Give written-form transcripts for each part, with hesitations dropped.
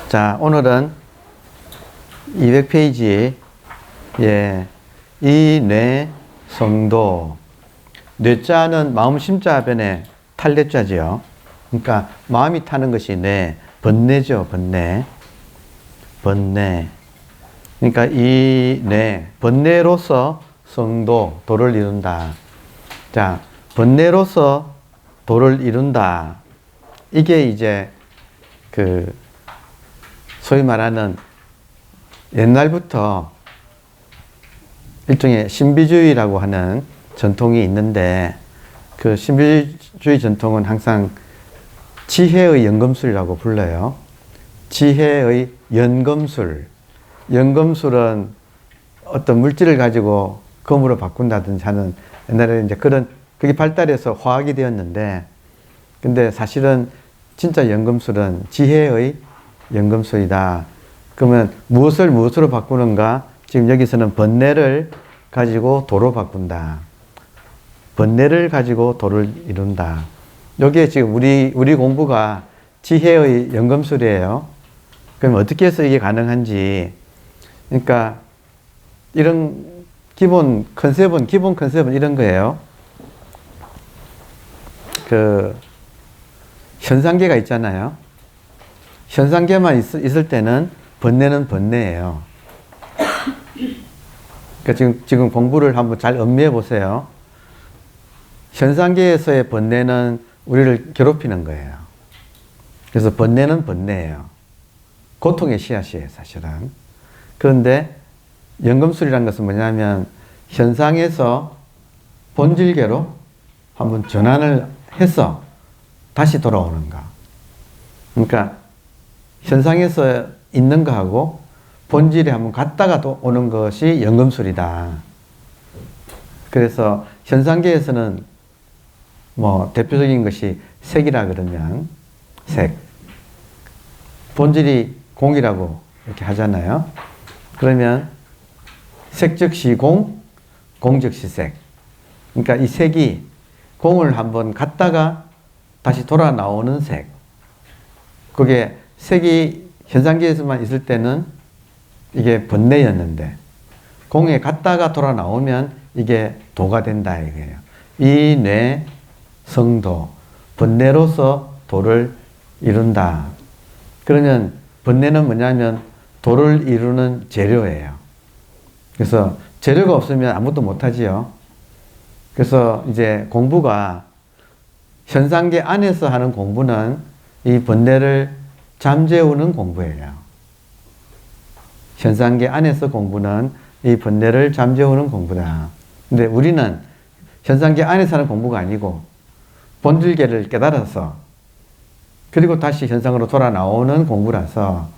자, 오늘은 200페이지, 이뇌 성도. 뇌자는 마음 심자 변에 탈뇌자지요. 그러니까 마음이 타는 것이 뇌, 번뇌죠, 번뇌. 번뇌. 그러니까 이 뇌, 번뇌로서 성도, 도를 이룬다. 자, 번뇌로서 도를 이룬다. 이게 이제 소위 말하는 옛날부터 일종의 신비주의라고 하는 전통이 있는데, 그 신비주의 전통은 항상 지혜의 연금술이라고 불러요. 지혜의 연금술. 연금술은 어떤 물질을 가지고 금으로 바꾼다든지 하는, 옛날에 이제 그게 발달해서 화학이 되었는데, 근데 사실은 진짜 연금술은 지혜의 연금술이다. 그러면 무엇으로 바꾸는가? 지금 여기서는 번뇌를 가지고 도로 바꾼다. 번뇌를 가지고 도를 이룬다. 여기에 지금 우리 공부가 지혜의 연금술이에요. 그럼 어떻게 해서 이게 가능한지. 그러니까 이런 기본 컨셉은 이런 거예요. 현상계가 있잖아요. 현상계만 있을 때는 번뇌는 번뇌예요. 그러니까 지금 공부를 한번 잘 음미해 보세요. 현상계에서의 번뇌는 우리를 괴롭히는 거예요. 그래서 번뇌는 번뇌예요. 고통의 씨앗이에요, 사실은. 그런데 연금술이라는 것은 뭐냐면 현상에서 본질계로 한번 전환을 해서 다시 돌아오는가. 그러니까 현상에서 있는 거하고 본질에 한번 갔다가 또 오는 것이 연금술이다. 그래서 현상계에서는 뭐 대표적인 것이 색이라 그러면 색, 본질이 공이라고 이렇게 하잖아요. 그러면 색 즉시 공, 공 즉시 색. 그러니까 이 색이 공을 한번 갔다가 다시 돌아 나오는 색. 그게 색이 현상계에서만 있을 때는 이게 번뇌였는데, 공에 갔다가 돌아 나오면 이게 도가 된다 이거예요. 이 뇌 성도, 번뇌로서 도를 이룬다. 그러면 번뇌는 뭐냐면 도를 이루는 재료예요. 그래서 재료가 없으면 아무것도 못하지요. 그래서 이제 공부가 현상계 안에서 하는 공부는 이 번뇌를 잠재우는 공부예요. 현상계 안에서 공부는 이 번뇌를 잠재우는 공부다. 근데 우리는 현상계 안에서 하는 공부가 아니고 본질계를 깨달아서 그리고 다시 현상으로 돌아 나오는 공부라서,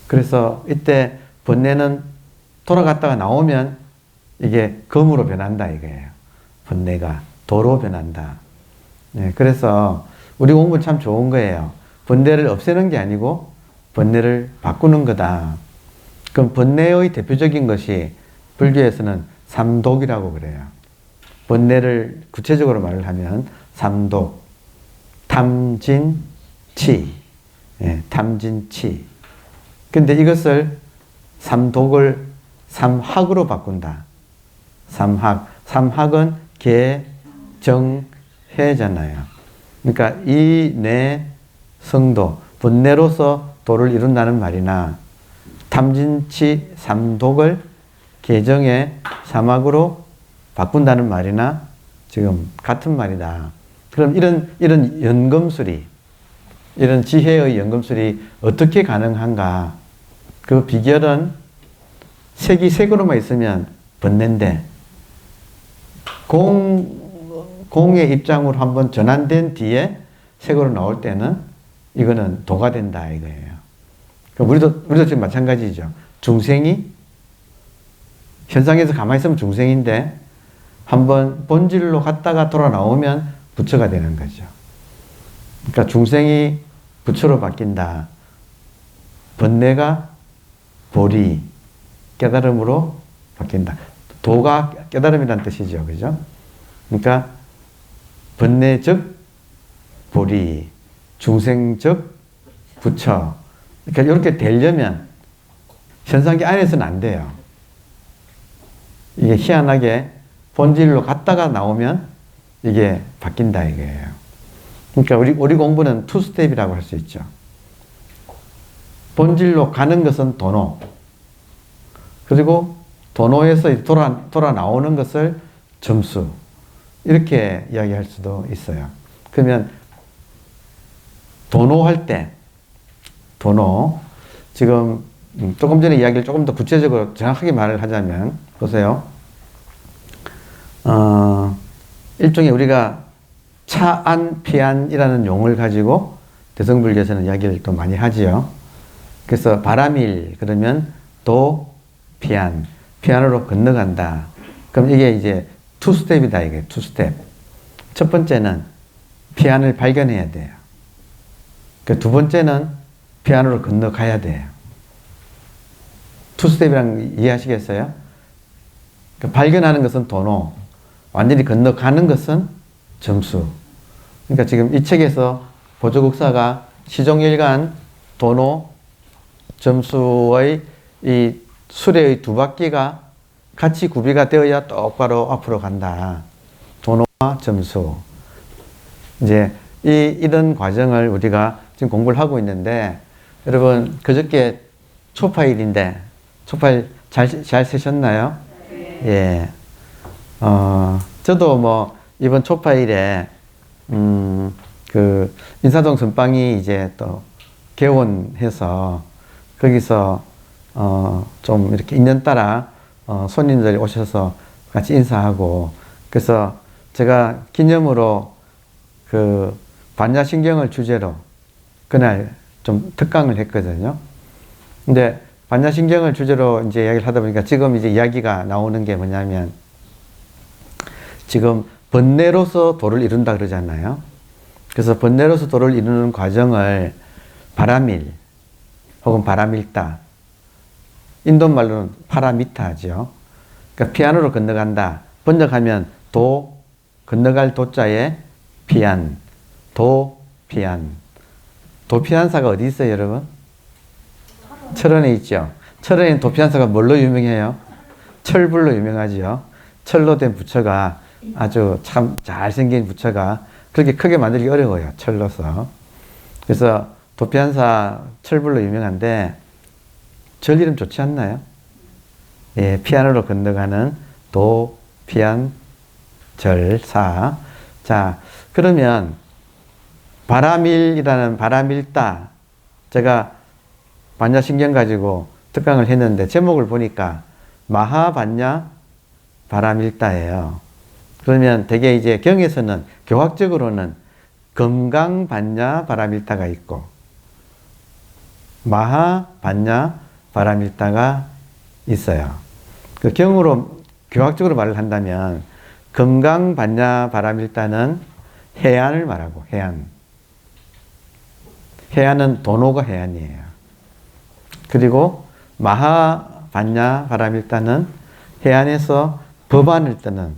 그래서 이때 번뇌는 돌아갔다가 나오면 이게 금으로 변한다 이거예요. 번뇌가 도로 변한다. 네, 그래서 우리 공부는 참 좋은 거예요. 번뇌를 없애는 게 아니고 번뇌를 바꾸는 거다. 그럼 번뇌의 대표적인 것이 불교에서는 삼독이라고 그래요. 번뇌를 구체적으로 말을 하면 삼독, 탐진치, 탐진치. 근데 이것을 삼독을 삼학으로 바꾼다. 삼학은 계, 정, 해잖아요. 그러니까 이 뇌 성도, 번뇌로서 도를 이룬다는 말이나 탐진치 삼독을 계정의 삼학으로 바꾼다는 말이나 지금 같은 말이다. 그럼 이런 연금술이, 이런 지혜의 연금술이 어떻게 가능한가? 그 비결은 색이 색으로만 있으면 번뇌인데, 공의 입장으로 한번 전환된 뒤에 색으로 나올 때는 이거는 도가 된다 이거예요. 우리도 지금 마찬가지죠. 중생이 현상에서 가만히 있으면 중생인데 한번 본질로 갔다가 돌아 나오면 부처가 되는 거죠. 그러니까 중생이 부처로 바뀐다. 번뇌가 보리, 깨달음으로 바뀐다. 도가 깨달음이라는 뜻이죠. 그죠? 그러니까 번뇌 즉 보리, 중생 즉 부처. 그러니까 이렇게 되려면 현상계 안에서는 안 돼요. 이게 희한하게 본질로 갔다가 나오면 이게 바뀐다 이거예요. 그러니까 우리 공부는 투 스텝이라고 할 수 있죠. 본질로 가는 것은 도노. 그리고 도노에서 돌아 나오는 것을 점수. 이렇게 이야기할 수도 있어요. 그러면 도노 할 때, 도노. 지금 조금 전에 이야기를 조금 더 구체적으로 정확하게 말을 하자면, 보세요. 일종의 우리가 차안, 피안이라는 용어를 가지고 대성불교에서는 이야기를 또 많이 하지요. 그래서 바람일, 그러면 도, 피안, 피안으로 건너간다. 그럼 이게 이제 투 스텝이다, 이게 투 스텝. 첫 번째는 피안을 발견해야 돼요. 그 두 번째는 피안으로 건너가야 돼요. 투 스텝이랑 이해하시겠어요? 그러니까 발견하는 것은 도노, 완전히 건너가는 것은 점수. 그러니까 지금 이 책에서 보조국사가 시종일관, 도노, 점수의 이 수레의 두 바퀴가 같이 구비가 되어야 똑바로 앞으로 간다. 도노와 점수. 이제 이런 과정을 우리가 지금 공부를 하고 있는데, 여러분 그저께 초파일인데 초파일 잘 쓰셨나요? 예. 저도 뭐 이번 초파일에 그 인사동 선방이 이제 또 개원해서 거기서 좀 이렇게 인연 따라 손님들이 오셔서 같이 인사하고, 그래서 제가 기념으로 그 반야신경을 주제로 그날 좀 특강을 했거든요. 근데 반야신경을 주제로 이제 이야기를 하다 보니까 지금 이제 이야기가 나오는 게 뭐냐면, 지금 번뇌로서 도를 이룬다 그러잖아요. 그래서 번뇌로서 도를 이루는 과정을 바라밀 혹은 바라밀다, 인도말로는 파라미타죠. 그러니까 피안으로 건너간다. 번역하면 도, 건너갈 도자에 피안, 도, 피안. 도피안사가 어디 있어요, 여러분? 철원에 있죠. 철원에 도피안사가 뭘로 유명해요? 철불로 유명하죠. 철로 된 부처가 아주 참 잘생긴 부처가 그렇게 크게 만들기 어려워요, 철로서. 그래서 도피안사 철불로 유명한데 절 이름 좋지 않나요? 예, 피안으로 건너가는 도, 피안, 절, 사. 자, 그러면 바라밀이라는 바라밀다, 제가 반야신경 가지고 특강을 했는데 제목을 보니까 마하반야 바라밀다예요. 그러면 되게 이제 경에서는 교학적으로는 금강반야 바라밀다가 있고 마하반야 바라밀다가 있어요. 그 경으로 교학적으로 말을 한다면 금강반야 바라밀다는 해안을 말하고, 해안은 도노가 해안이에요. 그리고 마하반야 바라밀다는 해안에서 법안을 뜨는,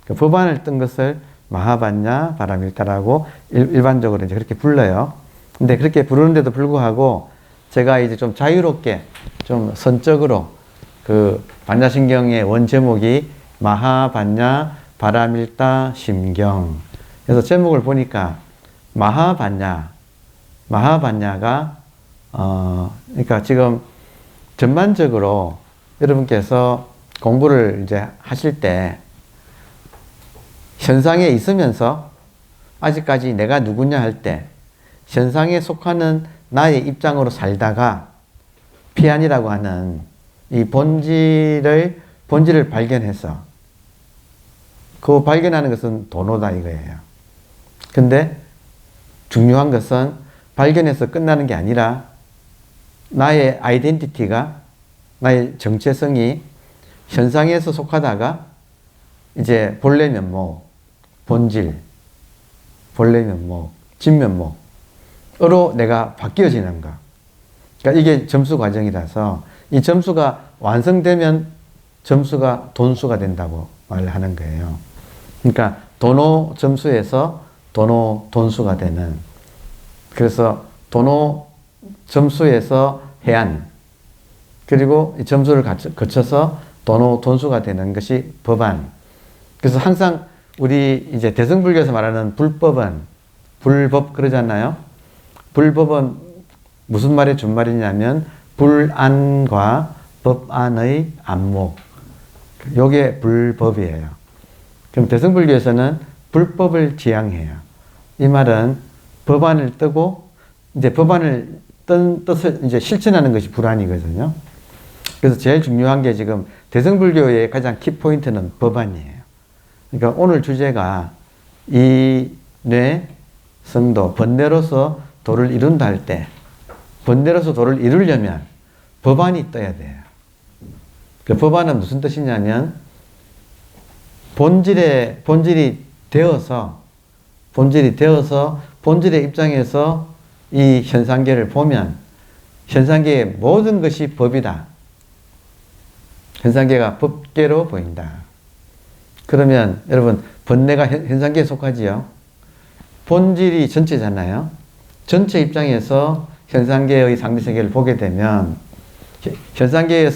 그 법안을 뜬 것을 마하반야 바라밀다라고 일반적으로 이제 그렇게 불러요. 근데 그렇게 부르는데도 불구하고 제가 이제 좀 자유롭게, 좀 선적으로 그 반야신경의 원 제목이 마하반야 바라밀다 심경. 그래서 제목을 보니까 마하반야가 그러니까 지금 전반적으로 여러분께서 공부를 이제 하실 때 현상에 있으면서 아직까지 내가 누구냐 할 때 현상에 속하는 나의 입장으로 살다가 피안이라고 하는 이 본질을 발견해서 그 발견하는 것은 도노다 이거예요. 근데 중요한 것은 발견해서 끝나는 게 아니라 나의 아이덴티티가, 나의 정체성이 현상에서 속하다가 이제 본래 면목, 본질, 본래 면목, 진면목으로 내가 바뀌어지는 거. 그러니까 이게 점수 과정이라서 이 점수가 완성되면 점수가 돈수가 된다고 말을 하는 거예요. 그러니까 도노 점수에서 도노 돈수가 되는, 그래서 도노 점수에서 해안, 그리고 이 점수를 거쳐서 돈수가 되는 것이 법안. 그래서 항상 우리 이제 대승불교에서 말하는 불법은, 불법 그러잖아요. 불법은 무슨 말의 준말이냐면 불안과 법안의 안목. 요게 불법이에요. 그럼 대승불교에서는 불법을 지향해요. 이 말은 법안을 뜨고 이제 법안을 뜬 뜻을 이제 실천하는 것이 불안이거든요. 그래서 제일 중요한 게 지금 대승불교의 가장 키포인트는 법안이에요. 그러니까 오늘 주제가 이 뇌 성도, 번뇌로서 도를 이룬다 할 때, 번뇌로서 도를 이루려면 법안이 떠야 돼요. 그 법안은 무슨 뜻이냐면 본질이 되어서 본질의 입장에서 이 현상계를 보면 현상계의 모든 것이 법이다. 현상계가 법계로 보인다. 그러면 여러분 번뇌가 현상계에 속하지요. 본질이 전체잖아요. 전체 입장에서 현상계의 상대세계를 보게 되면 현상계의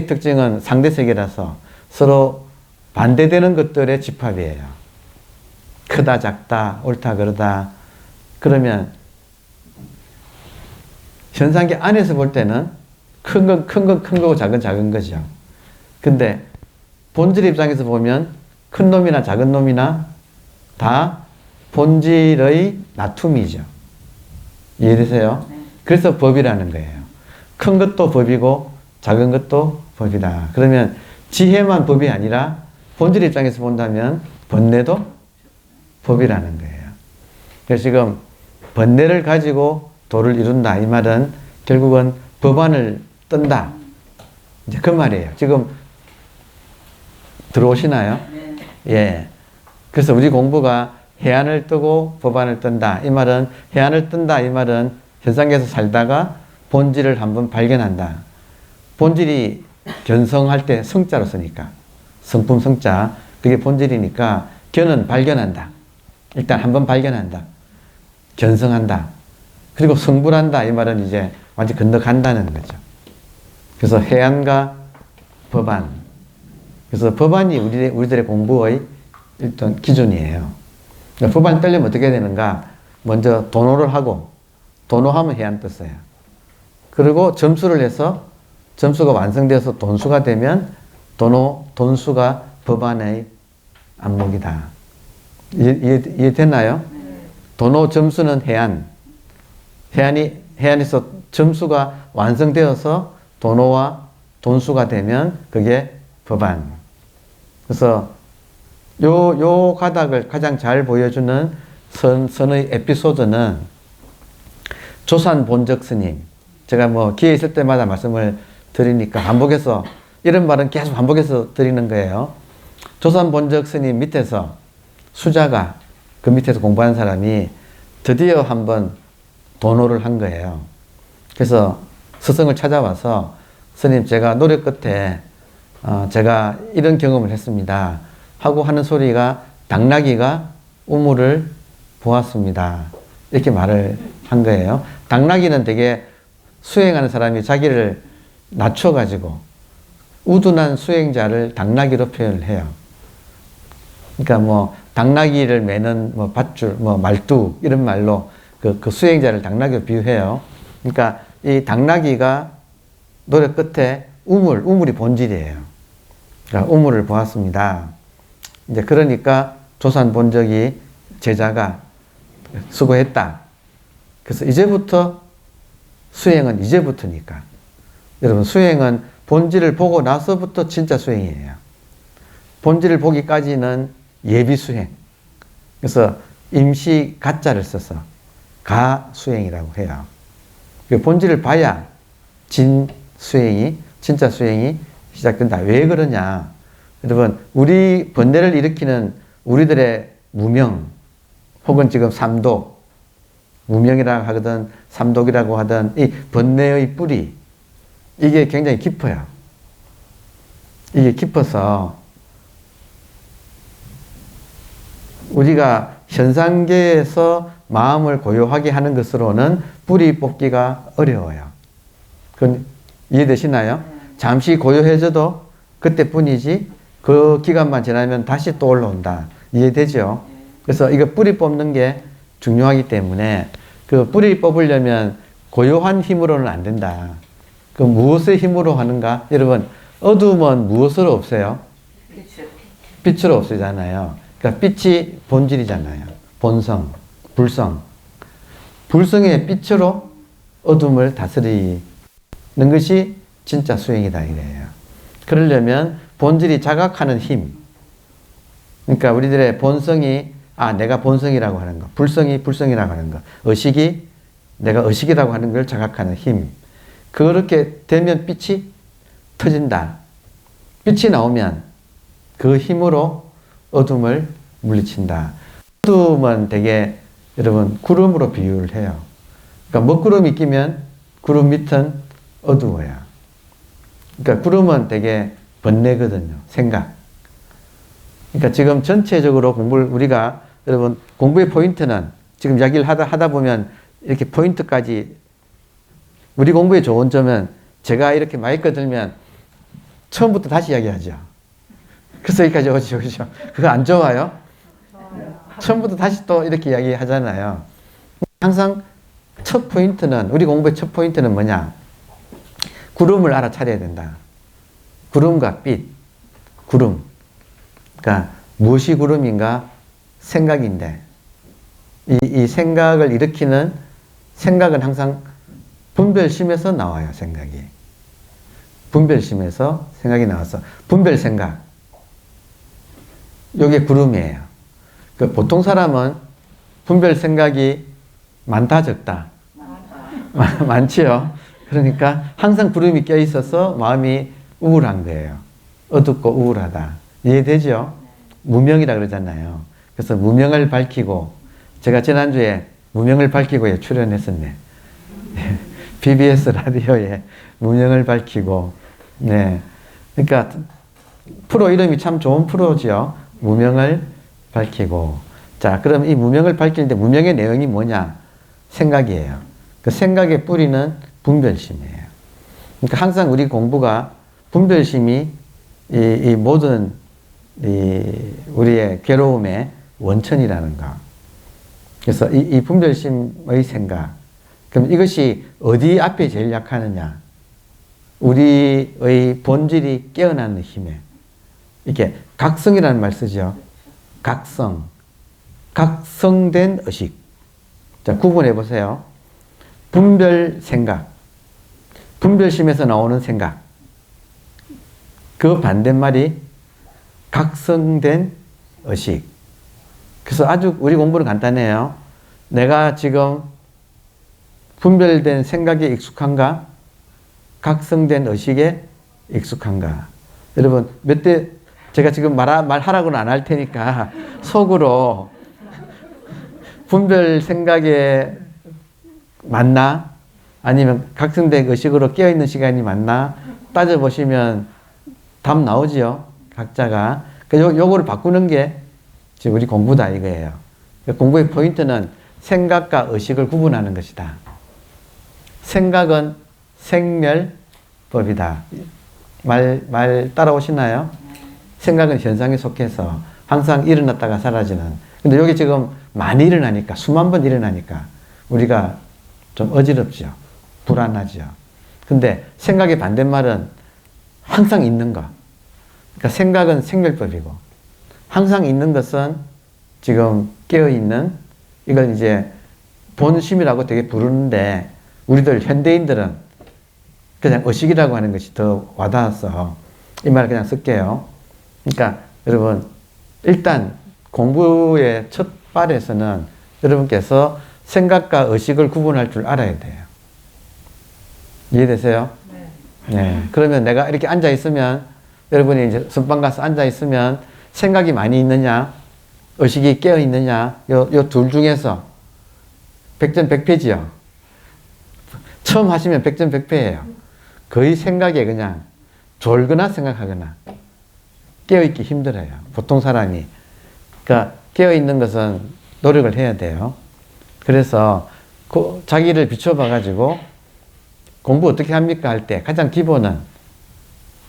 특징은 상대세계라서 서로 반대되는 것들의 집합이에요. 크다 작다 옳다 그르다. 그러면 현상계 안에서 볼 때는 큰 건 큰 거고 작은 거죠. 근데 본질 입장에서 보면 큰 놈이나 작은 놈이나 다 본질의 나툼이죠. 이해되세요? 그래서 법이라는 거예요. 큰 것도 법이고 작은 것도 법이다. 그러면 지혜만 법이 아니라 본질 입장에서 본다면 번뇌도 법이라는 거예요. 그래서 지금 번뇌를 가지고 도를 이룬다. 이 말은 결국은 법안을 뜬다. 이제 그 말이에요. 지금 들어오시나요? 예. 그래서 우리 공부가 해안을 뜨고 법안을 뜬다. 이 말은 해안을 뜬다. 이 말은 현상계에서 살다가 본질을 한번 발견한다. 본질이 견성할 때 성자로 쓰니까 성품 성자 그게 본질이니까 견은 발견한다. 일단 한번 발견한다. 견성한다. 그리고 성불한다. 이 말은 이제 완전 건너간다는 거죠. 그래서 해안과 법안. 그래서 법안이 우리들의 공부의 일단 기준이에요. 그러니까 법안 뜨려면 어떻게 되는가? 먼저 도노를 하고, 도노하면 해안 떴어요. 그리고 점수를 해서 점수가 완성되어서 돈수가 되면 돈수가 법안의 안목이다. 이해됐나요? 도노 점수는 해안. 해안에서 점수가 완성되어서 도노와 돈수가 되면 그게 법안. 그래서 요 가닥을 가장 잘 보여주는 선의 에피소드는 조산 본적 스님. 제가 뭐 기회 있을 때마다 말씀을 드리니까 반복해서 이런 말은 계속 반복해서 드리는 거예요. 조산 본적 스님 밑에서 수자가 그 밑에서 공부하는 사람이 드디어 한번 도노를 한 거예요. 그래서 스승을 찾아와서 스님 제가 노력 끝에 제가 이런 경험을 했습니다. 하고 하는 소리가 당나귀가 우물을 보았습니다. 이렇게 말을 한 거예요. 당나귀는 되게 수행하는 사람이 자기를 낮춰가지고 우둔한 수행자를 당나귀로 표현을 해요. 그러니까 뭐 당나귀를 매는 뭐 밧줄, 뭐 말뚝 이런 말로 그 수행자를 당나귀로 비유해요. 그러니까 이 당나귀가 노력 끝에 우물이 본질이에요. 그러니까 우물을 보았습니다. 이제 그러니까 조산 본적이 제자가 수고했다. 그래서 이제부터 수행은 이제부터니까. 여러분 수행은 본질을 보고 나서부터 진짜 수행이에요. 본질을 보기까지는 예비 수행. 그래서 임시 가자를 써서 가 수행이라고 해요. 본질을 봐야 진짜 수행이 시작된다. 왜 그러냐? 여러분, 우리 번뇌를 일으키는 우리들의 무명, 혹은 지금 삼독, 무명이라고 하든 삼독이라고 하든 이 번뇌의 뿌리, 이게 굉장히 깊어요. 이게 깊어서 우리가 현상계에서 마음을 고요하게 하는 것으로는 뿌리 뽑기가 어려워요. 그건 이해되시나요? 잠시 고요해져도 그때뿐이지 그 기간만 지나면 다시 또 올라온다. 이해되죠? 그래서 이거 뿌리 뽑는 게 중요하기 때문에 그 뿌리 뽑으려면 고요한 힘으로는 안 된다. 그 무엇의 힘으로 하는가? 여러분, 어둠은 무엇으로 없어요? 빛으로 없애잖아요. 그러니까 빛이 본질이잖아요. 본성, 불성. 불성의 빛으로 어둠을 다스리는 것이 진짜 수행이다 이래요. 그러려면 본질이 자각하는 힘. 그러니까 우리들의 본성이 내가 본성이라고 하는 거, 불성이 불성이라고 하는 거, 의식이 내가 의식이라고 하는 걸 자각하는 힘. 그렇게 되면 빛이 터진다. 빛이 나오면 그 힘으로 어둠을 물리친다. 어둠은 되게 여러분 구름으로 비유를 해요. 그러니까 먹구름이 끼면 구름 밑은 어두워요. 그러니까 구름은 되게 번뇌거든요. 생각. 그러니까 지금 전체적으로 공부를 우리가 여러분 공부의 포인트는 지금 이야기를 하다 보면 이렇게 포인트까지 우리 공부의 좋은 점은 제가 이렇게 마이크 들면 처음부터 다시 이야기하죠. 그래서 여기까지 오죠. 그죠? 그거 안 좋아요? 처음부터 다시 또 이렇게 이야기하잖아요. 항상 첫 포인트는 우리 공부의 첫 포인트는 뭐냐? 구름을 알아차려야 된다. 구름과 빛. 구름. 그러니까 무엇이 구름인가? 생각인데 이 생각을 일으키는 생각은 항상 분별심에서 나와요. 생각이. 분별심에서 생각이 나와서 분별생각. 이게 구름이에요. 그러니까 보통 사람은 분별생각이 많다 적다? 많지요. 그러니까 항상 구름이 껴있어서 마음이 우울한 거예요. 어둡고 우울하다. 이해되죠? 무명이라 그러잖아요. 그래서 무명을 밝히고 제가 지난주에 무명을 밝히고에 출연했었네. BBS 라디오에 무명을 밝히고 네. 그러니까 프로 이름이 참 좋은 프로지요. 무명을 밝히고. 자, 그럼 이 무명을 밝히는데 무명의 내용이 뭐냐? 생각이에요. 그 생각의 뿌리는 분별심이에요. 그러니까 항상 우리 공부가 분별심이 이 모든 우리의 괴로움의 원천이라는 거. 그래서 이 분별심의 생각. 그럼 이것이 어디 앞에 제일 약하느냐? 우리의 본질이 깨어나는 힘에. 이렇게 각성이라는 말 쓰죠. 각성. 각성된 의식. 자, 구분해 보세요. 분별 생각. 분별심에서 나오는 생각. 그 반대말이 각성된 의식. 그래서 아주 우리 공부는 간단해요. 내가 지금 분별된 생각에 익숙한가? 각성된 의식에 익숙한가? 여러분, 제가 지금 말하라고는 안 할 테니까 속으로 분별 생각에 맞나? 아니면 각성된 의식으로 깨어있는 시간이 맞나? 따져보시면 답 나오지요. 각자가. 요거를 바꾸는 게 지금 우리 공부다 이거예요. 공부의 포인트는 생각과 의식을 구분하는 것이다. 생각은 생멸법이다. 말 따라오시나요? 생각은 현상에 속해서 항상 일어났다가 사라지는. 근데 여기 지금 많이 일어나니까, 수만 번 일어나니까 우리가 좀 어지럽죠. 불안하죠. 근데 생각의 반대말은 항상 있는 거. 그러니까 생각은 생멸법이고, 항상 있는 것은 지금 깨어있는, 이걸 이제 본심이라고 되게 부르는데, 우리들 현대인들은 그냥 의식이라고 하는 것이 더 와닿아서 이 말 그냥 쓸게요. 그러니까 여러분, 일단 공부의 첫 발에서는 여러분께서 생각과 의식을 구분할 줄 알아야 돼요. 이해되세요? 네. 그러면 내가 이렇게 앉아 있으면, 여러분이 이제 선방 가서 앉아 있으면 생각이 많이 있느냐, 의식이 깨어 있느냐, 요 둘 중에서 백전백패지요. 처음 하시면 백전백패예요. 거의 생각에 그냥 졸거나 생각하거나 깨어있기 힘들어요. 보통 사람이. 그러니까 깨어있는 것은 노력을 해야 돼요. 그래서 자기를 비춰봐가지고 공부 어떻게 합니까 할 때 가장 기본은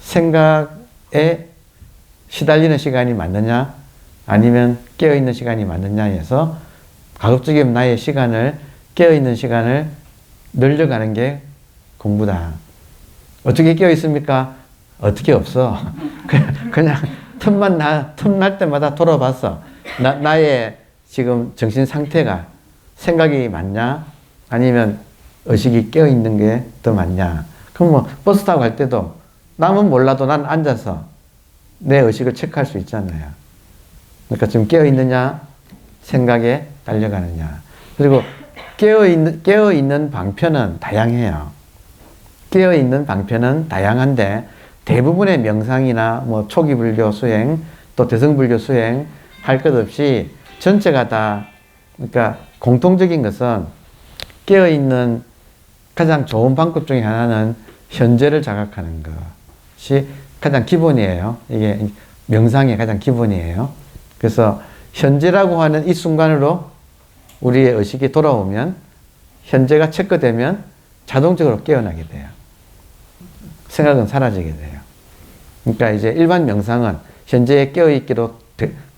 생각에 시달리는 시간이 많느냐 아니면 깨어있는 시간이 많느냐에서 가급적이면 나의 시간을 깨어있는 시간을 늘려가는 게 공부다. 어떻게 깨어있습니까? 어떻게 없어. 그냥 틈날 때마다 돌아봤어. 나의 지금 정신 상태가 생각이 많냐 아니면 의식이 깨어있는 게 더 많냐. 그럼 뭐 버스 타고 갈 때도 남은 몰라도 난 앉아서 내 의식을 체크할 수 있잖아요. 그러니까 지금 깨어있느냐 생각에 달려가느냐. 그리고 깨어있는 방편은 다양해요. 깨어있는 방편은 다양한데 대부분의 명상이나 뭐 초기 불교 수행 또 대승불교 수행 할 것 없이 전체가 다 그러니까 공통적인 것은 깨어있는 가장 좋은 방법 중에 하나는 현재를 자각하는 것이 가장 기본이에요. 이게 명상의 가장 기본이에요. 그래서 현재라고 하는 이 순간으로 우리의 의식이 돌아오면 현재가 체크되면 자동적으로 깨어나게 돼요. 생각은 사라지게 돼요. 그러니까 이제 일반 명상은 현재에 깨어있기로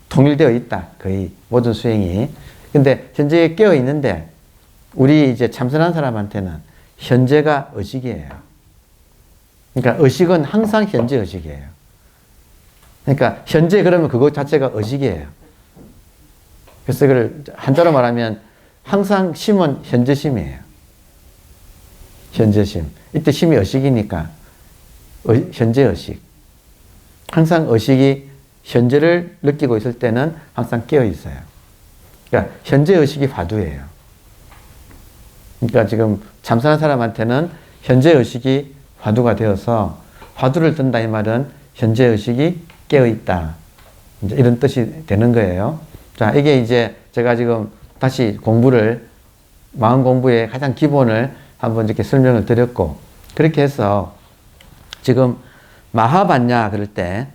통일되어 있다. 거의 모든 수행이. 근데 현재에 깨어있는데 우리 이제 참선한 사람한테는 현재가 의식이에요. 그러니까 의식은 항상 현재 의식이에요. 그러니까 현재 그러면 그것 자체가 의식이에요. 그래서 그걸 한자로 말하면 항상 심은 현재심이에요. 현재심. 이때 심이 의식이니까 현재 의식. 항상 의식이 현재를 느끼고 있을 때는 항상 깨어 있어요. 그러니까 현재 의식이 화두예요. 그러니까 지금 참선한 사람한테는 현재 의식이 화두가 되어서 화두를 든다 이 말은 현재 의식이 깨어 있다. 이제 이런 뜻이 되는 거예요. 자, 이게 이제 제가 지금 다시 마음 공부의 가장 기본을 한번 이렇게 설명을 드렸고, 그렇게 해서 지금 마하반야 그럴 때,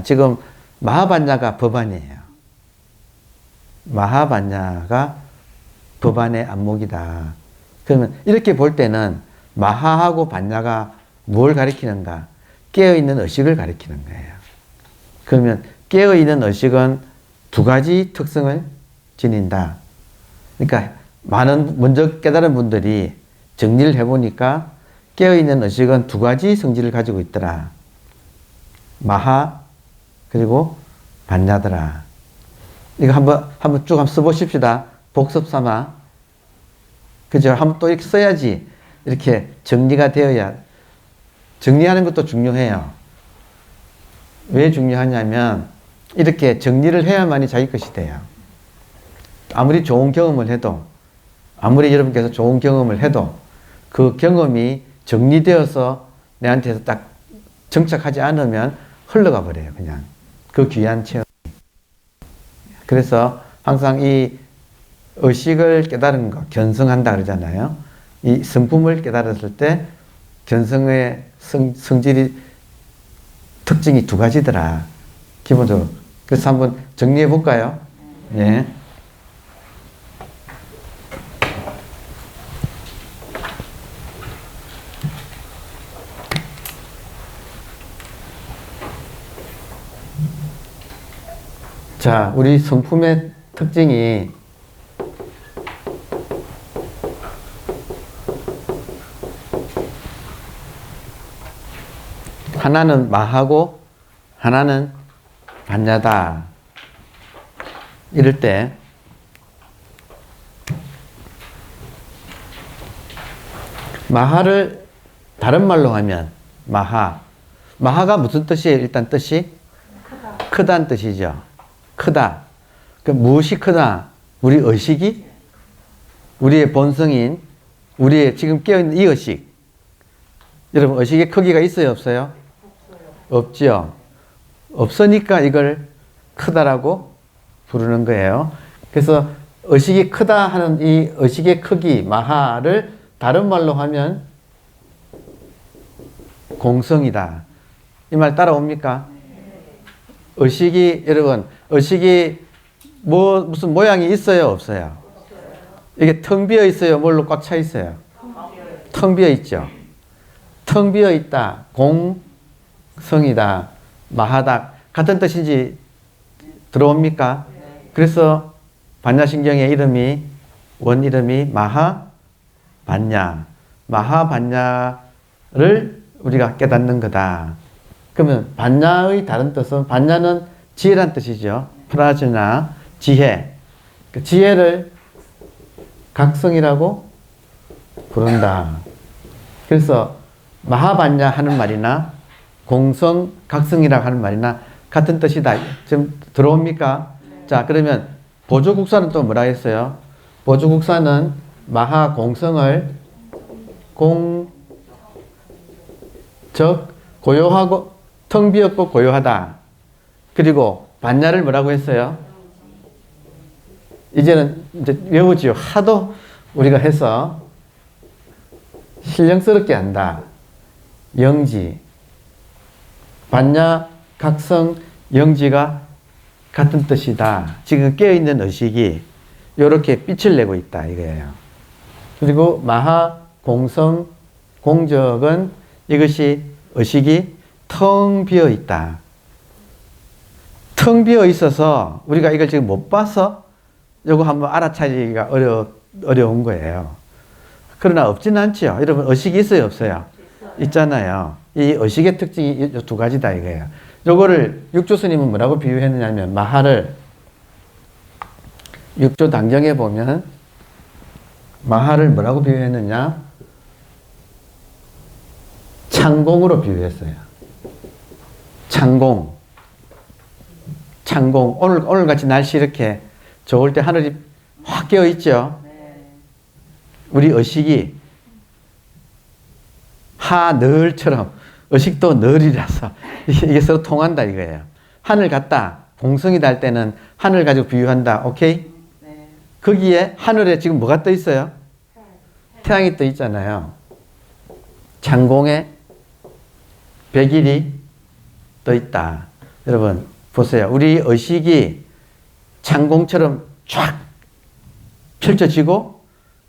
지금 마하반야가 법안이에요. 마하반야가 법안의 안목이다. 그러면 이렇게 볼 때는 마하하고 반야가 뭘 가리키는가? 깨어있는 의식을 가리키는 거예요. 그러면 깨어있는 의식은 두 가지 특성을 지닌다. 그러니까 먼저 깨달은 분들이 정리를 해보니까 깨어있는 의식은 두 가지 성질을 가지고 있더라. 마하 그리고 반야더라. 이거 한번 쭉 써보십시다. 복습 삼아. 그죠? 한번 또 이렇게 써야지 이렇게 정리가 되어야. 정리하는 것도 중요해요. 왜 중요하냐면 이렇게 정리를 해야만이 자기 것이 돼요. 아무리 좋은 경험을 해도, 아무리 여러분께서 좋은 경험을 해도 그 경험이 정리되어서 내한테서 딱 정착하지 않으면 흘러가 버려요. 그냥 그 귀한 체험이. 그래서 항상 이 의식을 깨달은 것, 견성한다 그러잖아요. 이 성품을 깨달았을 때 견성의 성질이 특징이 두 가지더라. 기본적으로. 그래서 한번 정리해 볼까요? 예. 자, 우리 성품의 특징이 하나는 마하고 하나는 반야다. 이럴 때 마하를 다른 말로 하면 마하가 무슨 뜻이에요? 일단 뜻이 크다는 뜻이죠. 크다. 그 무엇이 크다? 우리 의식이, 우리의 본성인, 우리의 지금 깨어있는 이 의식. 여러분, 의식의 크기가 있어요, 없어요? 없죠. 없으니까 이걸 크다라고 부르는 거예요. 그래서 의식이 크다 하는 이 의식의 크기, 마하를 다른 말로 하면 공성이다. 이 말 따라옵니까? 의식이, 여러분, 의식이 무슨 모양이 있어요, 없어요? 이게 텅 비어 있어요? 뭘로 꽉 차 있어요? 텅 비어 있죠. 텅 비어 있다. 공성이다. 마하다. 같은 뜻인지 들어옵니까? 그래서 반야신경의 이름이 원 이름이 마하반야. 마하반야를 우리가 깨닫는 거다. 그러면 반야의 다른 뜻은 반야는 지혜란 뜻이죠. 프라즈나 지혜. 그 지혜를 각성이라고 부른다. 그래서 마하반야 하는 말이나 공성 각성이라고 하는 말이나 같은 뜻이다. 지금 들어옵니까? 자, 그러면 보조국사는 또 뭐라 했어요? 보조국사는 마하공성을 고요하고 텅 비었고 고요하다. 그리고 반야를 뭐라고 했어요? 이제는 이제 외우지요. 하도 우리가 해서 신령스럽게 한다. 영지. 반야, 각성, 영지가 같은 뜻이다. 지금 깨어있는 의식이 이렇게 빛을 내고 있다 이거예요. 그리고 마하, 공성, 공적은 이것이 의식이 텅 비어 있다. 텅 비어 있어서 우리가 이걸 지금 못 봐서 이거 한번 알아차리기가 어려운 거예요. 그러나 없지는 않죠. 여러분 의식이 있어요, 없어요? 있잖아요. 이 의식의 특징이 이 두 가지다 이거예요. 요거를 육조 스님은 뭐라고 비유했느냐면 마하를 육조 당경에 보면 마하를 뭐라고 비유했느냐? 창공으로 비유했어요. 창공. 오늘 같이 날씨 이렇게 좋을 때 하늘이 확 깨어 있죠. 우리 의식이 하늘처럼 의식도 늘이라서 이게 서로 통한다 이거예요. 하늘 같다. 공성이 달 때는 하늘 가지고 비유한다. 오케이? 네. 거기에 하늘에 지금 뭐가 떠 있어요? 태양이 떠 있잖아요. 창공에 백일이 떠 있다. 여러분 보세요. 우리 의식이 창공처럼 쫙 펼쳐지고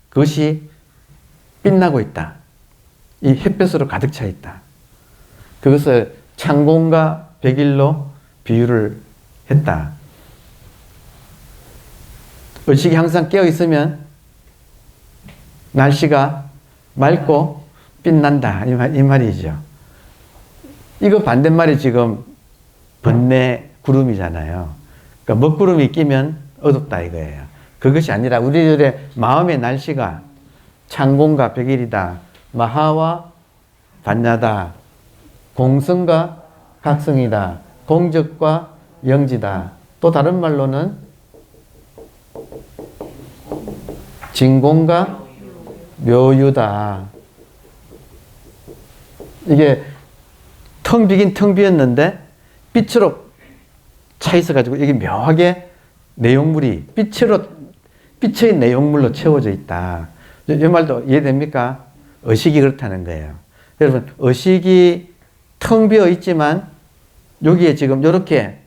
그것이 빛나고 있다. 이 햇볕으로 가득 차 있다. 그것을 창공과 백일로 비유를 했다. 의식이 항상 깨어 있으면 날씨가 맑고 빛난다. 이 말이죠. 이거 반대말이 지금 번뇌 구름이잖아요. 그러니까 먹구름이 끼면 어둡다 이거예요. 그것이 아니라 우리들의 마음의 날씨가 창공과 백일이다. 마하와 반야다. 공성과 각성이다. 공적과 영지다. 또 다른 말로는 진공과 묘유다. 이게 텅 비긴 텅 비었는데 빛으로 차 있어가지고 이게 묘하게 내용물이 빛의 내용물로 채워져 있다. 이 말도 이해됩니까? 의식이 그렇다는 거예요. 여러분 의식이 텅 비어 있지만 여기에 지금 이렇게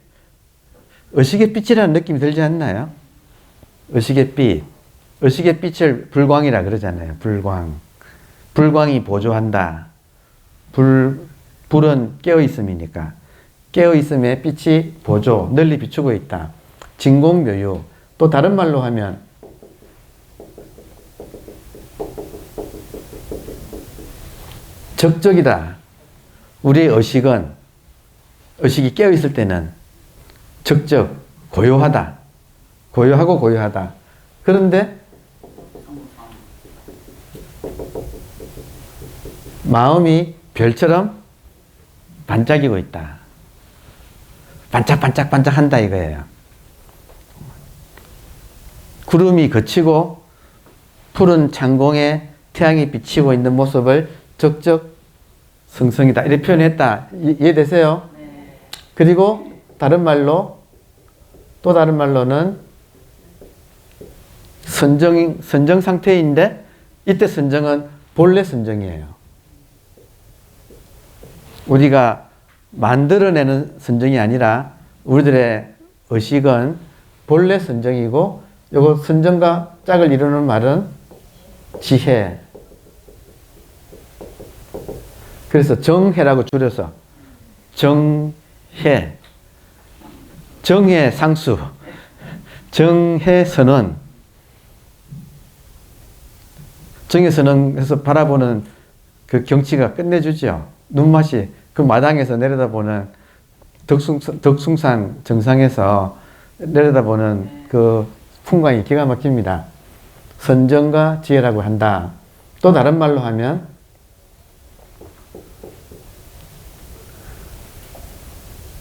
의식의 빛이라는 느낌이 들지 않나요? 의식의 빛. 의식의 빛을 불광이라 그러잖아요. 불광. 불광이 보조한다. 불은 깨어있음이니까. 깨어있음에 빛이 보조, 널리 비추고 있다. 진공묘유. 또 다른 말로 하면 적적이다. 우리의 의식이 깨어있을 때는 적적, 고요하다. 고요하고 고요하다. 그런데 마음이 별처럼 반짝이고 있다. 반짝반짝반짝 한다 이거예요. 구름이 걷히고 푸른 창공에 태양이 비치고 있는 모습을 적적 성성이다. 이렇게 표현했다. 이해되세요? 네. 그리고 또 다른 말로는 선정 상태인데 이때 선정은 본래 선정이에요. 우리가 만들어내는 선정이 아니라 우리들의 의식은 본래 선정이고 이거 선정과 짝을 이루는 말은 지혜. 그래서 정혜라고 줄여서 정혜. 정혜 상수. 정혜 선언. 정혜 선언에서 바라보는 그 경치가 끝내주죠. 눈맛이 그 마당에서 내려다보는 덕숭산 정상에서 내려다보는 그 풍광이 기가 막힙니다. 선정과 지혜라고 한다. 또 다른 말로 하면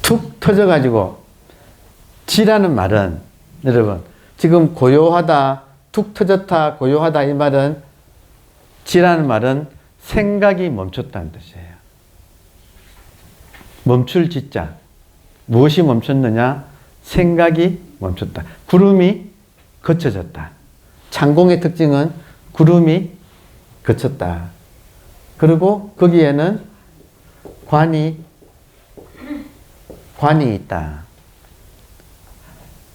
툭 터져가지고 지라는 말은 여러분 지금 고요하다, 툭 터졌다, 고요하다 이 말은 지라는 말은 생각이 멈췄다는 뜻이에요. 멈출 지자. 무엇이 멈췄느냐? 생각이 멈췄다. 구름이 거쳐졌다. 창공의 특징은 구름이 거쳤다. 그리고 거기에는 관이 있다.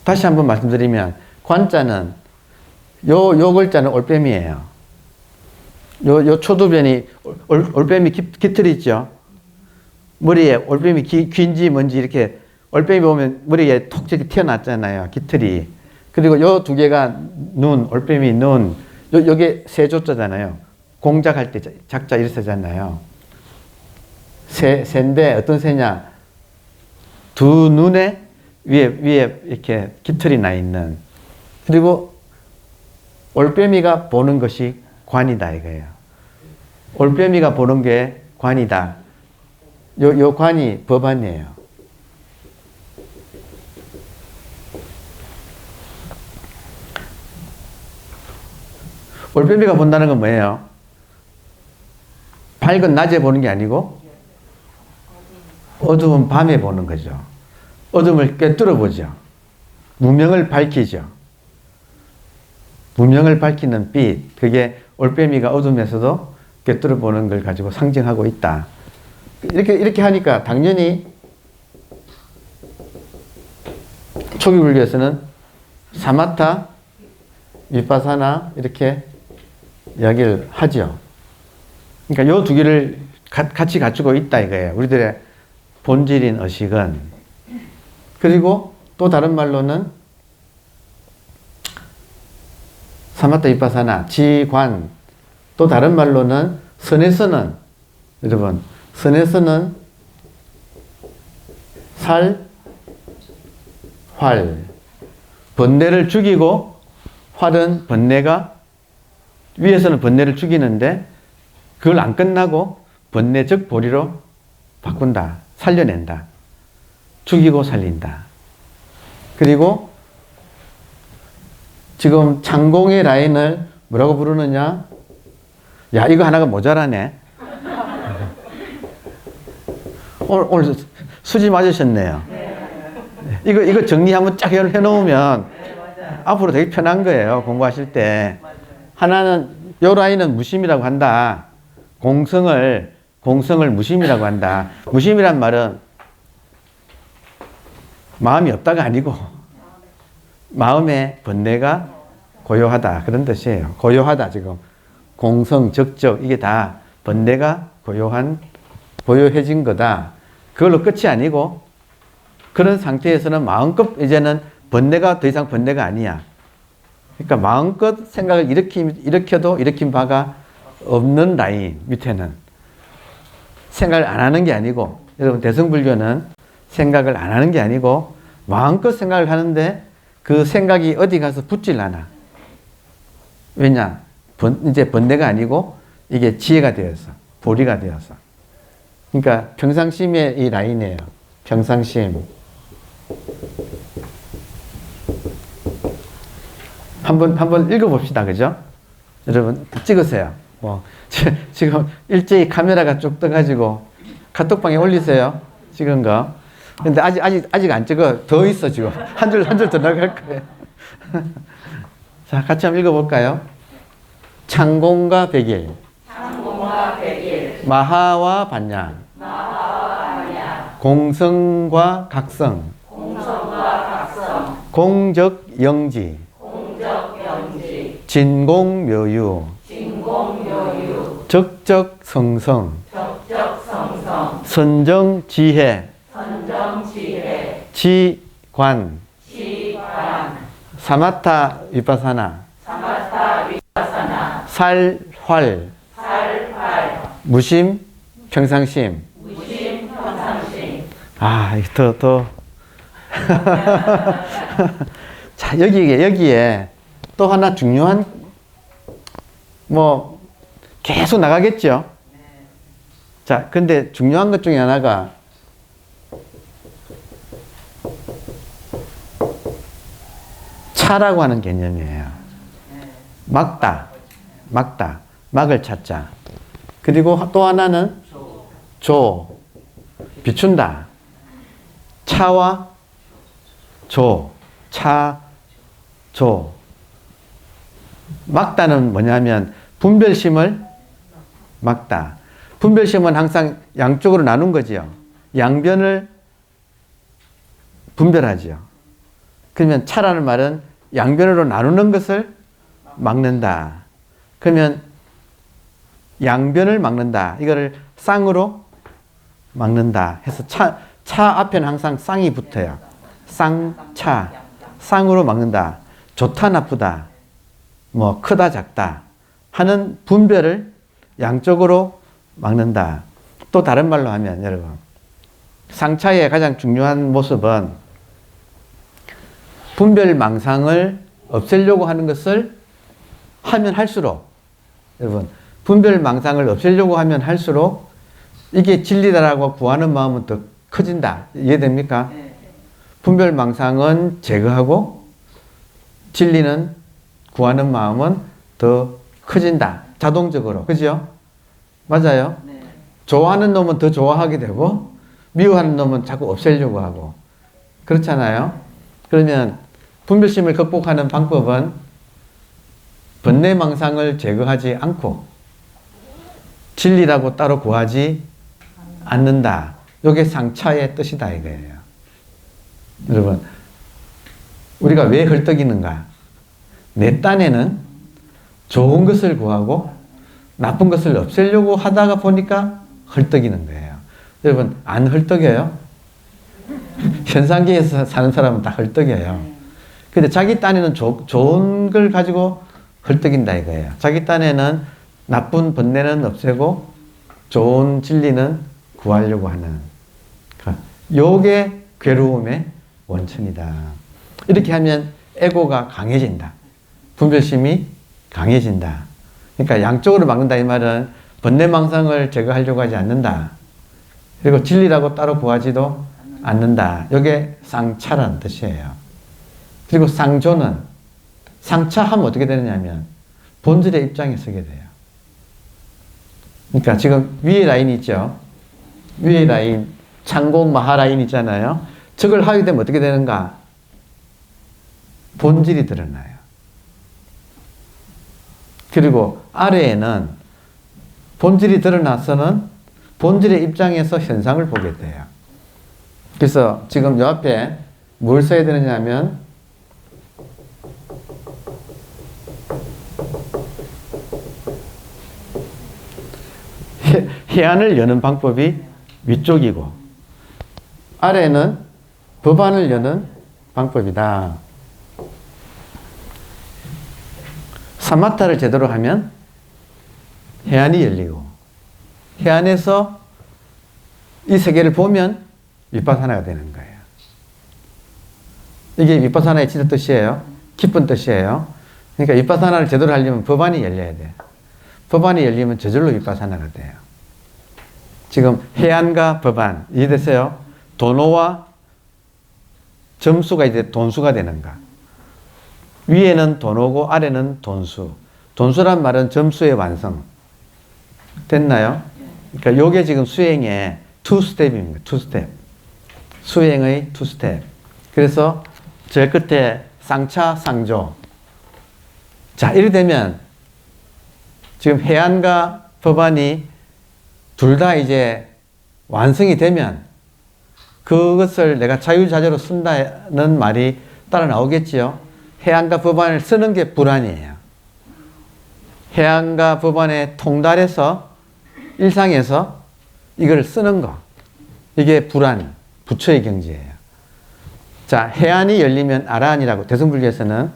다시 한번 말씀드리면 관자는 요 글자는 올빼미예요. 요 초두변이 올빼미 깃털이 있죠. 머리에 올빼미 귀인지 뭔지 이렇게 올빼미 보면 머리에 톡 이렇게 튀어났잖아요. 깃털이. 그리고 요 두 개가 눈, 올빼미 눈. 요게 세조자잖아요. 공작할 때 작자 이렇게 쓰잖아요. 새인데 어떤 새냐? 두 눈에 위에 이렇게 깃털이 나 있는. 그리고 올빼미가 보는 것이 관이다 이거예요. 올빼미가 보는 게 관이다. 요 관이 법안이에요. 올빼미가 본다는 건 뭐예요? 밝은 낮에 보는 게 아니고 어두운 밤에 보는 거죠. 어둠을 꿰뚫어 보죠. 무명을 밝히죠. 무명을 밝히는 빛, 그게 올빼미가 어둠에서도 꿰뚫어 보는 걸 가지고 상징하고 있다. 이렇게 하니까 당연히 초기 불교에서는 사마타, 위파사나 이렇게 이야기를 하죠. 그러니까 요 두 개를 같이 갖추고 있다 이거예요. 우리들의 본질인 의식은. 그리고 또 다른 말로는 사마타 위파사나 지관, 또 다른 말로는 선에서는 여러분 선에서는 살, 활, 번뇌를 죽이고 활은 번뇌가 위에서는 번뇌를 죽이는데 그걸 안 끝나고 번뇌적 보리로 바꾼다. 살려낸다. 죽이고 살린다. 그리고 지금 창공의 라인을 뭐라고 부르느냐? 야, 이거 하나가 모자라네. 오늘 수지 맞으셨네요. 이거 정리 한번 쫙 해놓으면 앞으로 되게 편한 거예요. 공부하실 때. 하나는 요 라인은 무심이라고 한다. 공성을 무심이라고 한다. 무심이란 말은 마음이 없다가 아니고 마음의 번뇌가 고요하다 그런 뜻이에요. 고요하다 지금 공성, 적적 이게 다 번뇌가 고요해진 거다. 그걸로 끝이 아니고 그런 상태에서는 마음껏 이제는 번뇌가 더 이상 번뇌가 아니야. 그러니까 마음껏 생각을 일으켜도 일으킨 바가 없는 라인 밑에는 생각을 안 하는 게 아니고 여러분 대승불교는 생각을 안 하는 게 아니고 마음껏 생각을 하는데 그 생각이 어디 가서 붙질 않아. 왜냐? 이제 번뇌가 아니고 이게 지혜가 되어서 보리가 되어서. 그러니까 평상심의 이 라인이에요. 평상심. 한번 읽어봅시다. 그죠? 여러분 찍으세요. 지금 일제히 카메라가 쭉 떠가지고 카톡방에 올리세요. 찍은 거. 근데 아직 안 찍어. 더 있어 지금. 한 줄 더 나갈 거예요. 자, 같이 한번 읽어볼까요? 창공과 백일. 마하와 반양. 공성과 각성. 공적 영지. 진공묘유, 적적성성, 선정지혜, 지관, 사마타 위파사나, 살활, 무심, 평상심. 아, 더. 자, 여기에 또 하나 중요한, 계속 나가겠죠? 자, 근데 중요한 것 중에 하나가 차라고 하는 개념이에요. 막다. 막을 찾자. 그리고 또 하나는 비춘다. 차와 막다는 뭐냐면 분별심을 막다. 분별심은 항상 양쪽으로 나눈 거지요. 양변을 분별하지요. 그러면 차라는 말은 양변으로 나누는 것을 막는다. 그러면 양변을 막는다. 이거를 쌍으로 막는다 해서 차 앞에는 항상 쌍이 붙어요. 쌍차. 쌍으로 막는다. 좋다 나쁘다. 크다 작다 하는 분별을 양쪽으로 막는다. 또 다른 말로 하면 여러분, 상차의 가장 중요한 모습은 분별망상을 없애려고 하는 것을 하면 할수록, 여러분, 분별망상을 없애려고 하면 할수록 이게 진리다라고 구하는 마음은 더 커진다. 이해됩니까? 분별망상은 제거하고 진리는 구하는 마음은 더 커진다. 자동적으로. 그죠? 맞아요? 좋아하는 놈은 더 좋아하게 되고 미워하는 놈은 자꾸 없애려고 하고. 그렇잖아요? 그러면 분별심을 극복하는 방법은 번뇌망상을 제거하지 않고 진리라고 따로 구하지 않는다. 이게 상차의 뜻이다 이거예요. 여러분, 우리가 왜 헐떡이는가? 내 딴에는 좋은 것을 구하고 나쁜 것을 없애려고 하다가 보니까 헐떡이는 거예요. 여러분, 안 헐떡여요? 현상계에서 사는 사람은 다 헐떡여요. 근데 자기 딴에는 좋은 걸 가지고 헐떡인다 이거예요. 자기 딴에는 나쁜 번뇌는 없애고 좋은 진리는 구하려고 하는. 요게 괴로움의 원천이다. 이렇게 하면 에고가 강해진다. 분별심이 강해진다. 그러니까 양쪽으로 막는다 이 말은 번뇌망상을 제거하려고 하지 않는다. 그리고 진리라고 따로 구하지도 않는다. 이게 쌍차라는 뜻이에요. 그리고 쌍조는 상차하면 어떻게 되느냐면 본질의 입장에 서게 돼요. 그러니까 지금 위에 라인이 있죠. 위에 라인, 창공 마하 라인 있잖아요. 저걸 하게 되면 어떻게 되는가? 본질이 드러나요. 그리고 아래에는 본질이 드러나서는 본질의 입장에서 현상을 보게 돼요. 그래서 지금 요 앞에 뭘 써야 되느냐면 해안을 여는 방법이 위쪽이고 아래는 법안을 여는 방법이다. 사마타를 제대로 하면 해안이 열리고 해안에서 이 세계를 보면 위파사나가 되는 거예요. 이게 위파사나의 진짜 뜻이에요. 깊은 뜻이에요. 그러니까 위파사나를 제대로 하려면 법안이 열려야 돼요. 법안이 열리면 저절로 위파사나가 돼요. 지금 해안과 법안 이해되세요? 도노와 점수가 이제 돈수가 되는가. 위에는 도노고 아래는 돈수. 돈수란 말은 점수의 완성. 됐나요? 그러니까 요게 지금 수행의 투 스텝입니다. 투 스텝. 수행의 투 스텝. 그래서 저 끝에 쌍차, 쌍조. 자, 이렇게 되면 지금 해안과 법안이 둘 다 이제 완성이 되면 그것을 내가 자유자재로 쓴다는 말이 따라 나오겠지요. 해안과 법안을 쓰는 게 불안이에요. 해안과 법안의 통달해서 일상에서 이걸 쓰는 거. 이게 불안, 부처의 경지예요. 자, 해안이 열리면 아라한이라고, 대승불교에서는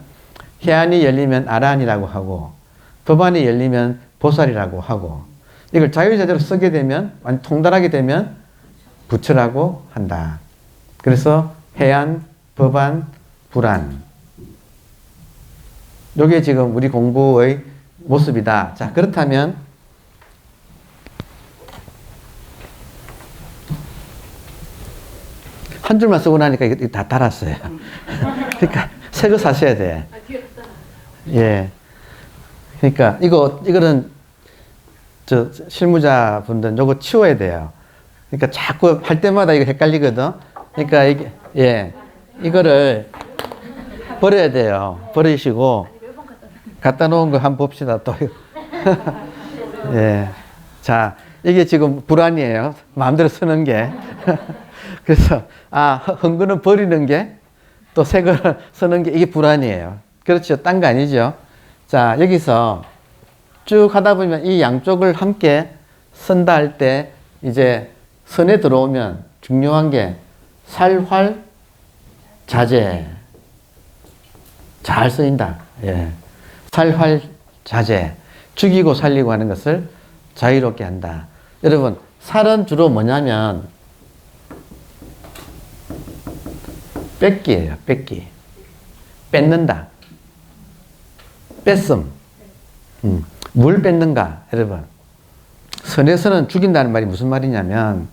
해안이 열리면 아라한이라고 하고, 법안이 열리면 보살이라고 하고, 이걸 자유자재로 쓰게 되면, 통달하게 되면 부처라고 한다. 그래서 해안, 법안, 불안. 이게 지금 우리 공부의 모습이다. 자, 그렇다면 한 줄만 쓰고 나니까 이거 다 달았어요. 그러니까 새 거 사셔야 돼. 예. 그러니까 이거는 저 실무자분들 요거 치워야 돼요. 그러니까 자꾸 할 때마다 이거 헷갈리거든. 그러니까 이게 예. 이거를 버려야 돼요. 버리시고 갖다 놓은 거 한번 봅시다. 또 예. 자, 이게 지금 불안이에요. 마음대로 쓰는 게. 그래서 흥근은 버리는 게 또 새 거를 쓰는 게 이게 불안이에요. 그렇죠. 딴 거 아니죠. 자, 여기서 쭉 하다 보면 이 양쪽을 함께 쓴다 할 때 이제 선에 들어오면 중요한 게 살활 자제. 잘 쓰인다. 예. 살활 자제. 죽이고 살리고 하는 것을 자유롭게 한다. 여러분, 살은 주로 뭐냐면 뺏기예요. 뺏기. 뺏는다. 뺏음. 뭘 뺏는가, 여러분? 선에서는 죽인다는 말이 무슨 말이냐면,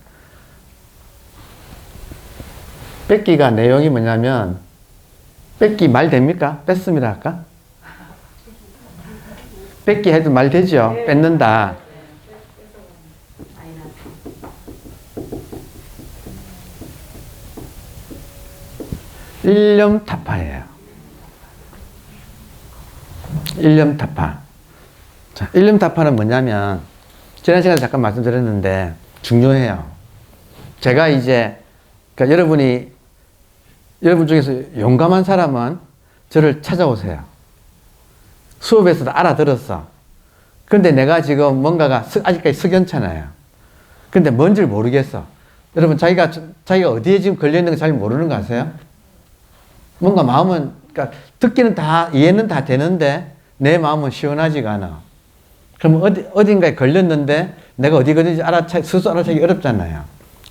뺏기가 내용이 뭐냐면, 뺏기 말 됩니까? 뺐습니다 할까? 뺏기 해도 말 되죠? 뺏는다. 일념타파예요. 일념타파. 자, 일념타파는 뭐냐면, 지난 시간에 잠깐 말씀드렸는데, 중요해요. 제가 이제, 그러니까 여러분 중에서 용감한 사람은 저를 찾아오세요. 수업에서도 알아들었어. 근데 내가 지금 뭔가가 아직까지 석연찮아요. 근데 뭔지를 모르겠어. 여러분, 자기가 어디에 지금 걸려있는 거 잘 모르는 거 아세요? 뭔가 마음은, 그러니까 듣기는 다, 이해는 다 되는데 내 마음은 시원하지가 않아. 그럼 어딘가에 걸렸는데 내가 어디 걸린지 스스로 알아차기 어렵잖아요.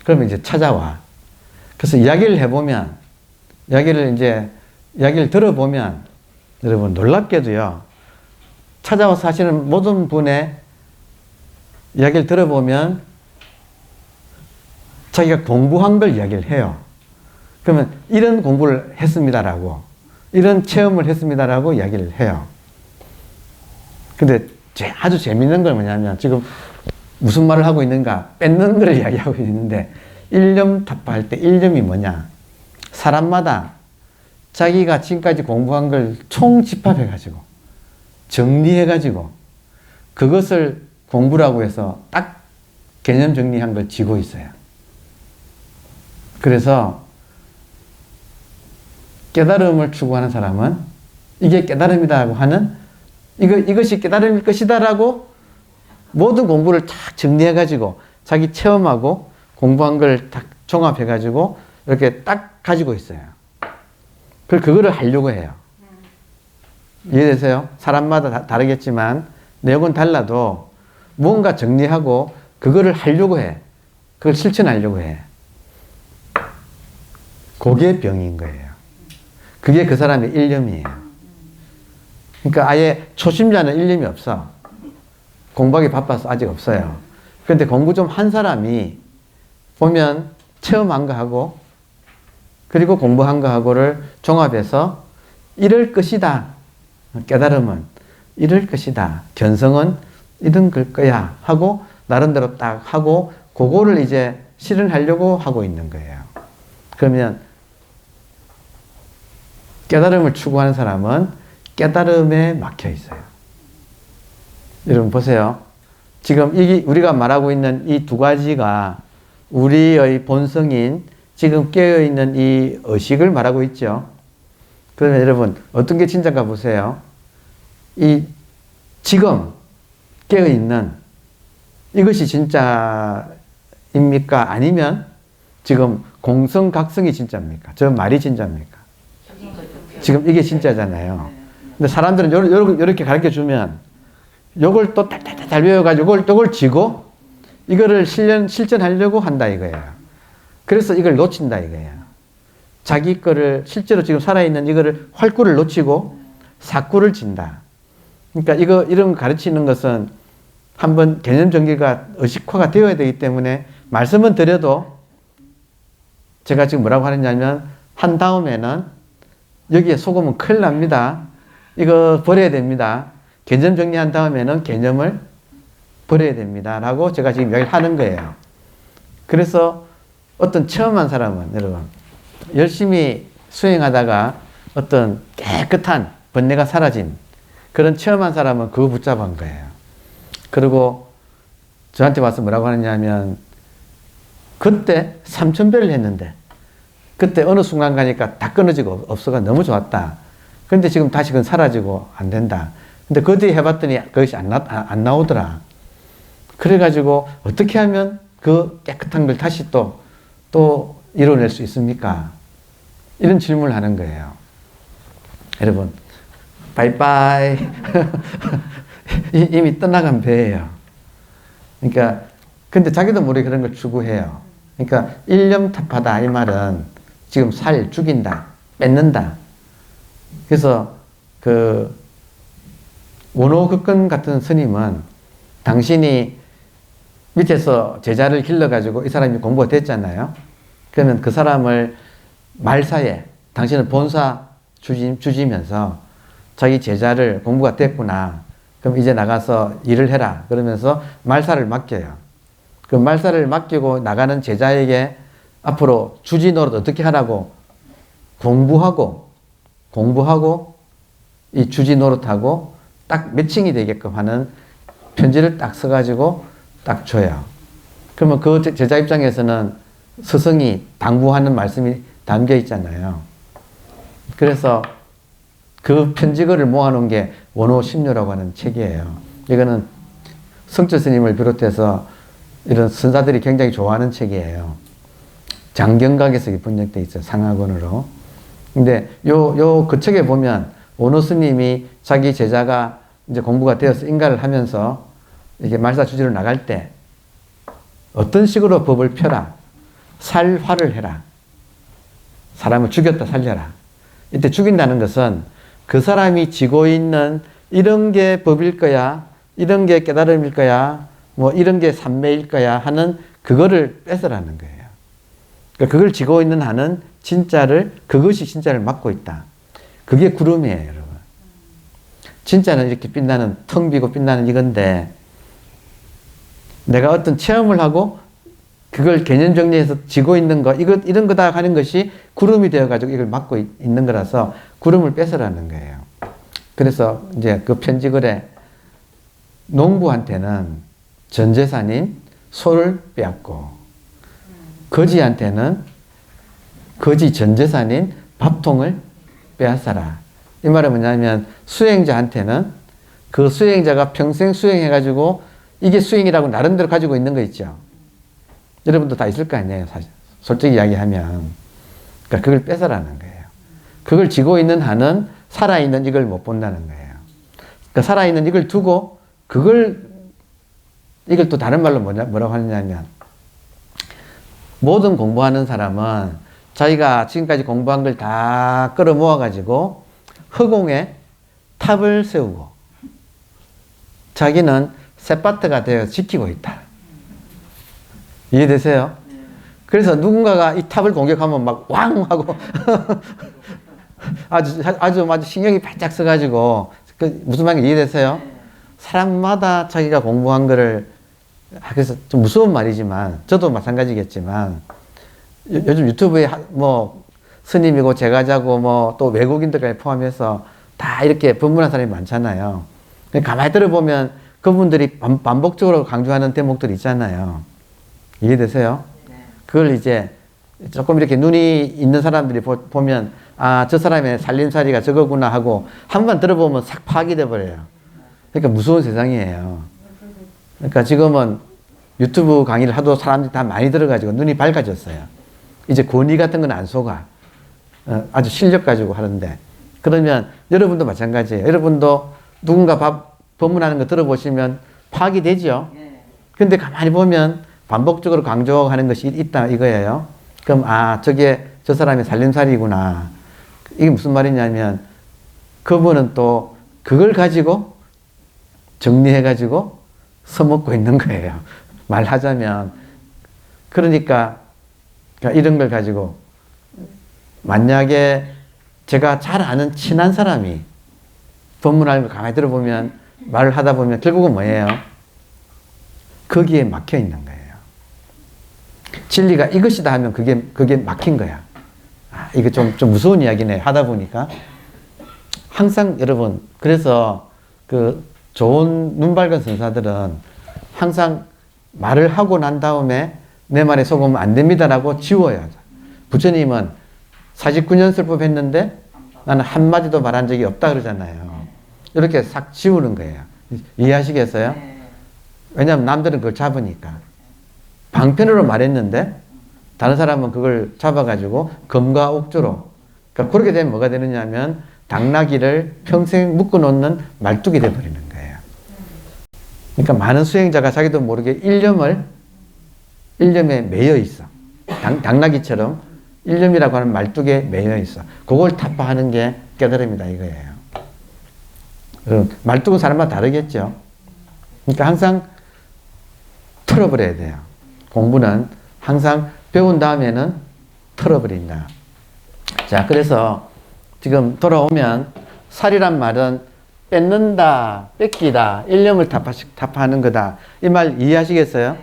그러면 이제 찾아와. 그래서 이야기를 들어보면 여러분 놀랍게도요. 찾아와서 하시는 모든 분의 이야기를 들어보면 자기가 공부한 걸 이야기를 해요. 그러면 이런 공부를 했습니다라고, 이런 체험을 했습니다라고 이야기를 해요. 근데 아주 재밌는 건 뭐냐면 지금 무슨 말을 하고 있는가? 뺏는 걸 이야기하고 있는데 일념타파할 때 일념이 뭐냐? 사람마다 자기가 지금까지 공부한 걸 총집합해가지고 정리해가지고 그것을 공부라고 해서 딱 개념 정리한 걸 쥐고 있어요. 그래서 깨달음을 추구하는 사람은 이게 깨달음이다라고 하는 이것이 깨달음일 것이다라고 모든 공부를 딱 정리해가지고 자기 체험하고 공부한 걸 딱 종합해가지고 이렇게 딱 가지고 있어요. 그거를 하려고 해요. 이해되세요? 사람마다 다르겠지만 내용은 달라도 뭔가 정리하고 그거를 하려고 해. 그걸 실천하려고 해. 그게 병인 거예요. 그게 그 사람의 일념이에요. 그러니까 아예 초심자는 일념이 없어. 공부하기 바빠서 아직 없어요. 그런데 공부 좀 한 사람이 보면 체험한 거 하고 그리고 공부한 거 하고를 종합해서 이럴 것이다. 깨달음은 이럴 것이다. 견성은 이런 걸 거야. 하고 나름대로 딱 하고 그거를 이제 실현하려고 하고 있는 거예요. 그러면 깨달음을 추구하는 사람은 깨달음에 막혀 있어요. 여러분 보세요. 지금 우리가 말하고 있는 이 두 가지가 우리의 본성인 지금 깨어있는 이 의식을 말하고 있죠. 그러면 여러분 어떤 게 진짜인가 보세요. 이 지금 깨어있는 이것이 진짜입니까? 아니면 지금 공성각성이 진짜입니까? 저 말이 진짜입니까? 지금 이게 진짜잖아요. 근데 사람들은 요렇게 가르쳐 주면 요걸 또 잘 배워가지고 요걸 쥐고 이거를 실천하려고 한다 이거예요. 그래서 이걸 놓친다 이거예요. 자기 거를 실제로 지금 살아있는 이거를 활구를 놓치고 사구를 진다. 그러니까 이런 가르치는 것은 한번 개념 정리가 의식화가 되어야 되기 때문에 말씀은 드려도 제가 지금 뭐라고 하느냐면 한 다음에는 여기에 속으면 큰일 납니다. 이거 버려야 됩니다. 개념 정리한 다음에는 개념을 버려야 됩니다. 라고 제가 지금 이야기를 하는 거예요. 그래서 어떤 체험한 사람은 여러분 열심히 수행하다가 어떤 깨끗한 번뇌가 사라진 그런 체험한 사람은 그거 붙잡은 거예요. 그리고 저한테 와서 뭐라고 하느냐면 그때 3000배를 했는데 그때 어느 순간 가니까 다 끊어지고 없어가 너무 좋았다. 그런데 지금 다시 그건 사라지고 안 된다. 근데 그 뒤에 해봤더니 그것이 안 나오더라. 그래가지고 어떻게 하면 그 깨끗한 걸 다시 또 이뤄낼 수 있습니까? 이런 질문을 하는 거예요. 여러분, 바이바이. 이미 떠나간 배예요. 그러니까, 근데 자기도 모르게 그런 걸 추구해요. 그러니까, 일념탑하다. 이 말은 지금 죽인다, 뺏는다. 그래서, 원호극근 같은 스님은 당신이 밑에서 제자를 길러가지고 이 사람이 공부가 됐잖아요. 그러면 그 사람을 말사에 당신은 본사 주지면서 자기 제자를 공부가 됐구나. 그럼 이제 나가서 일을 해라. 그러면서 말사를 맡겨요. 그 말사를 맡기고 나가는 제자에게 앞으로 주지 노릇 어떻게 하라고 공부하고 이 주지 노릇하고 딱 매칭이 되게끔 하는 편지를 딱 써가지고 딱 줘요. 그러면 그 제자 입장에서는 스승이 당부하는 말씀이 담겨 있잖아요. 그래서 그 편지글을 모아놓은 게 원호심료라고 하는 책이에요. 이거는 성철 스님을 비롯해서 이런 선사들이 굉장히 좋아하는 책이에요. 장경각에서 번역되어 있어요. 상하권으로. 근데 그 책에 보면 원호 스님이 자기 제자가 이제 공부가 되어서 인가를 하면서 이게 말사 주지로 나갈 때 어떤 식으로 법을 펴라. 살화를 해라. 사람을 죽였다 살려라. 이때 죽인다는 것은 그 사람이 지고 있는 이런 게 법일 거야, 이런 게 깨달음일 거야, 뭐 이런 게 삼매일 거야 하는 그거를 뺏으라는 거예요. 그러니까 그걸 지고 있는 한은 그것이 진짜를 맡고 있다. 그게 구름이에요, 여러분. 진짜는 이렇게 빛나는, 텅 비고 빛나는 이건데, 내가 어떤 체험을 하고, 그걸 개념 정리해서 지고 있는 거, 이런 거다 하는 것이 구름이 되어가지고 이걸 맡고 있는 거라서 구름을 뺏으라는 거예요. 그래서 이제 그 편지글에 농부한테는 전 재산인 소를 빼앗고, 거지한테는 거지 전 재산인 밥통을 빼앗아라. 이 말은 뭐냐면 수행자한테는 그 수행자가 평생 수행해가지고 이게 수행이라고 나름대로 가지고 있는 거 있죠. 여러분도 다 있을 거 아니에요, 사실. 솔직히 이야기하면. 그러니까 그걸 뺏어라는 거예요. 그걸 지고 있는 한은 살아있는 이걸 못 본다는 거예요. 그러니까 살아있는 이걸 두고 이걸 또 다른 말로 뭐라고 하느냐면 모든 공부하는 사람은 자기가 지금까지 공부한 걸 다 끌어모아가지고 허공에 탑을 세우고 자기는 셋바트가 되어 지키고 있다. 이해되세요? 그래서 누군가가 이 탑을 공격하면 막 왕! 하고 아주 신경이 바짝 써가지고 무슨 말인지 이해되세요? 사람마다 자기가 공부한 거를 그래서 좀 무서운 말이지만 저도 마찬가지겠지만 요즘 유튜브에 뭐 스님이고 제가자고 뭐 또 외국인들까지 포함해서 다 이렇게 법문한 사람이 많잖아요. 가만히 들어보면 그분들이 반복적으로 강조하는 대목들이 있잖아요. 이해되세요? 그걸 이제 조금 이렇게 눈이 있는 사람들이 보면 아, 저 사람의 살림살이가 저거구나 하고 한 번 들어보면 싹 파악이 돼버려요. 그러니까 무서운 세상이에요. 그러니까 지금은 유튜브 강의를 하도 사람들이 다 많이 들어가지고 눈이 밝아졌어요. 이제 권위 같은 건 안 속아. 아주 실력 가지고 하는데. 그러면 여러분도 마찬가지예요. 여러분도 누군가 법문하는 거 들어보시면 파악이 되죠. 근데 가만히 보면 반복적으로 강조하는 것이 있다 이거예요. 그럼 저게 저 사람이 살림살이구나. 이게 무슨 말이냐면 그분은 또 그걸 가지고 정리해가지고 써먹고 있는 거예요. 말하자면. 그러니까 이런 걸 가지고 만약에 제가 잘 아는 친한 사람이 법문하는 걸 가만히 들어보면 말을 하다 보면 결국은 뭐예요? 거기에 막혀 있는 거예요. 진리가 이것이다 하면 그게 막힌 거야. 이거 좀 무서운 이야기네. 하다 보니까. 항상 여러분, 그래서 그 좋은 눈 밝은 선사들은 항상 말을 하고 난 다음에 내 말에 속으면 안 됩니다라고 지워요. 부처님은 49년 설법했는데 나는 한마디도 말한 적이 없다 그러잖아요. 이렇게 싹 지우는 거예요. 이해하시겠어요? 왜냐하면 남들은 그걸 잡으니까. 방편으로 말했는데 다른 사람은 그걸 잡아가지고 검과 옥조로. 그러니까 그렇게 되면 뭐가 되느냐 하면 당나귀를 평생 묶어놓는 말뚝이 되어버리는 거예요. 그러니까 많은 수행자가 자기도 모르게 일념에 매여 있어. 당나귀처럼 일념이라고 하는 말뚝에 매여 있어. 그걸 타파하는 게 깨달음이다 이거예요. 말뚝은 사람마다 다르겠죠. 그러니까 항상 털어버려야 돼요. 공부는 항상 배운 다음에는 털어버린다. 자, 그래서 지금 돌아오면 살이란 말은 뺏는다, 뺏기다, 일념을 타파하는 거다. 이 말 이해하시겠어요?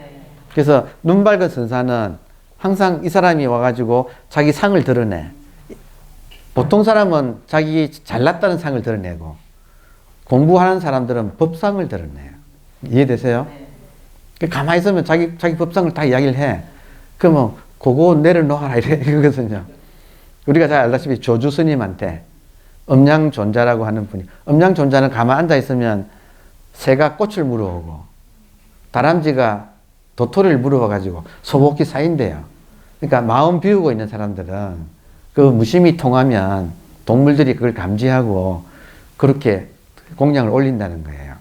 그래서 눈 밝은 선사는 항상 이 사람이 와가지고 자기 상을 드러내. 보통 사람은 자기 잘났다는 상을 드러내고 공부하는 사람들은 법상을 드러내요. 이해되세요? 가만히 있으면 자기 법상을 다 이야기를 해. 그러면 그거 내려놓아라 이거거든요. 우리가 잘 알다시피 조주 스님한테 음양존자라고 하는 분이, 음양존자는 가만 앉아 있으면 새가 꽃을 물어오고 다람쥐가 도토리를 물어와가지고 소복이 쌓인대요. 그러니까 마음 비우고 있는 사람들은 그 무심히 통하면 동물들이 그걸 감지하고 그렇게 공양을 올린다는 거예요.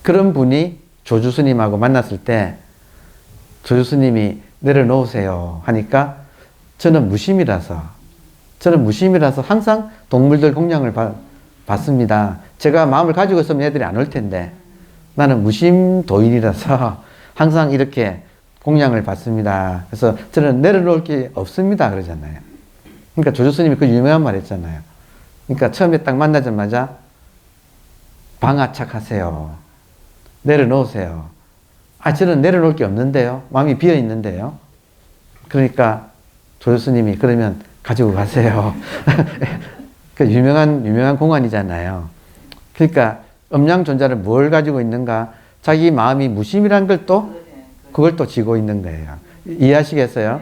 그런 분이 조주스님하고 만났을 때 조주스님이 내려놓으세요 하니까 저는 무심이라서 항상 동물들 공양을 받습니다. 제가 마음을 가지고 있으면 애들이 안 올 텐데 나는 무심도인이라서 항상 이렇게 공양을 받습니다. 그래서 저는 내려놓을 게 없습니다 그러잖아요. 그러니까 조주스님이 그 유명한 말 했잖아요. 그러니까 처음에 딱 만나자마자 방아착하세요. 내려놓으세요. 저는 내려놓을 게 없는데요. 마음이 비어 있는데요. 그러니까 조주스님이 그러면 가지고 가세요. 그 유명한 공안이잖아요. 그러니까 음양존자를 뭘 가지고 있는가? 자기 마음이 무심이란 걸 그걸 또 쥐고 있는 거예요. 이해하시겠어요?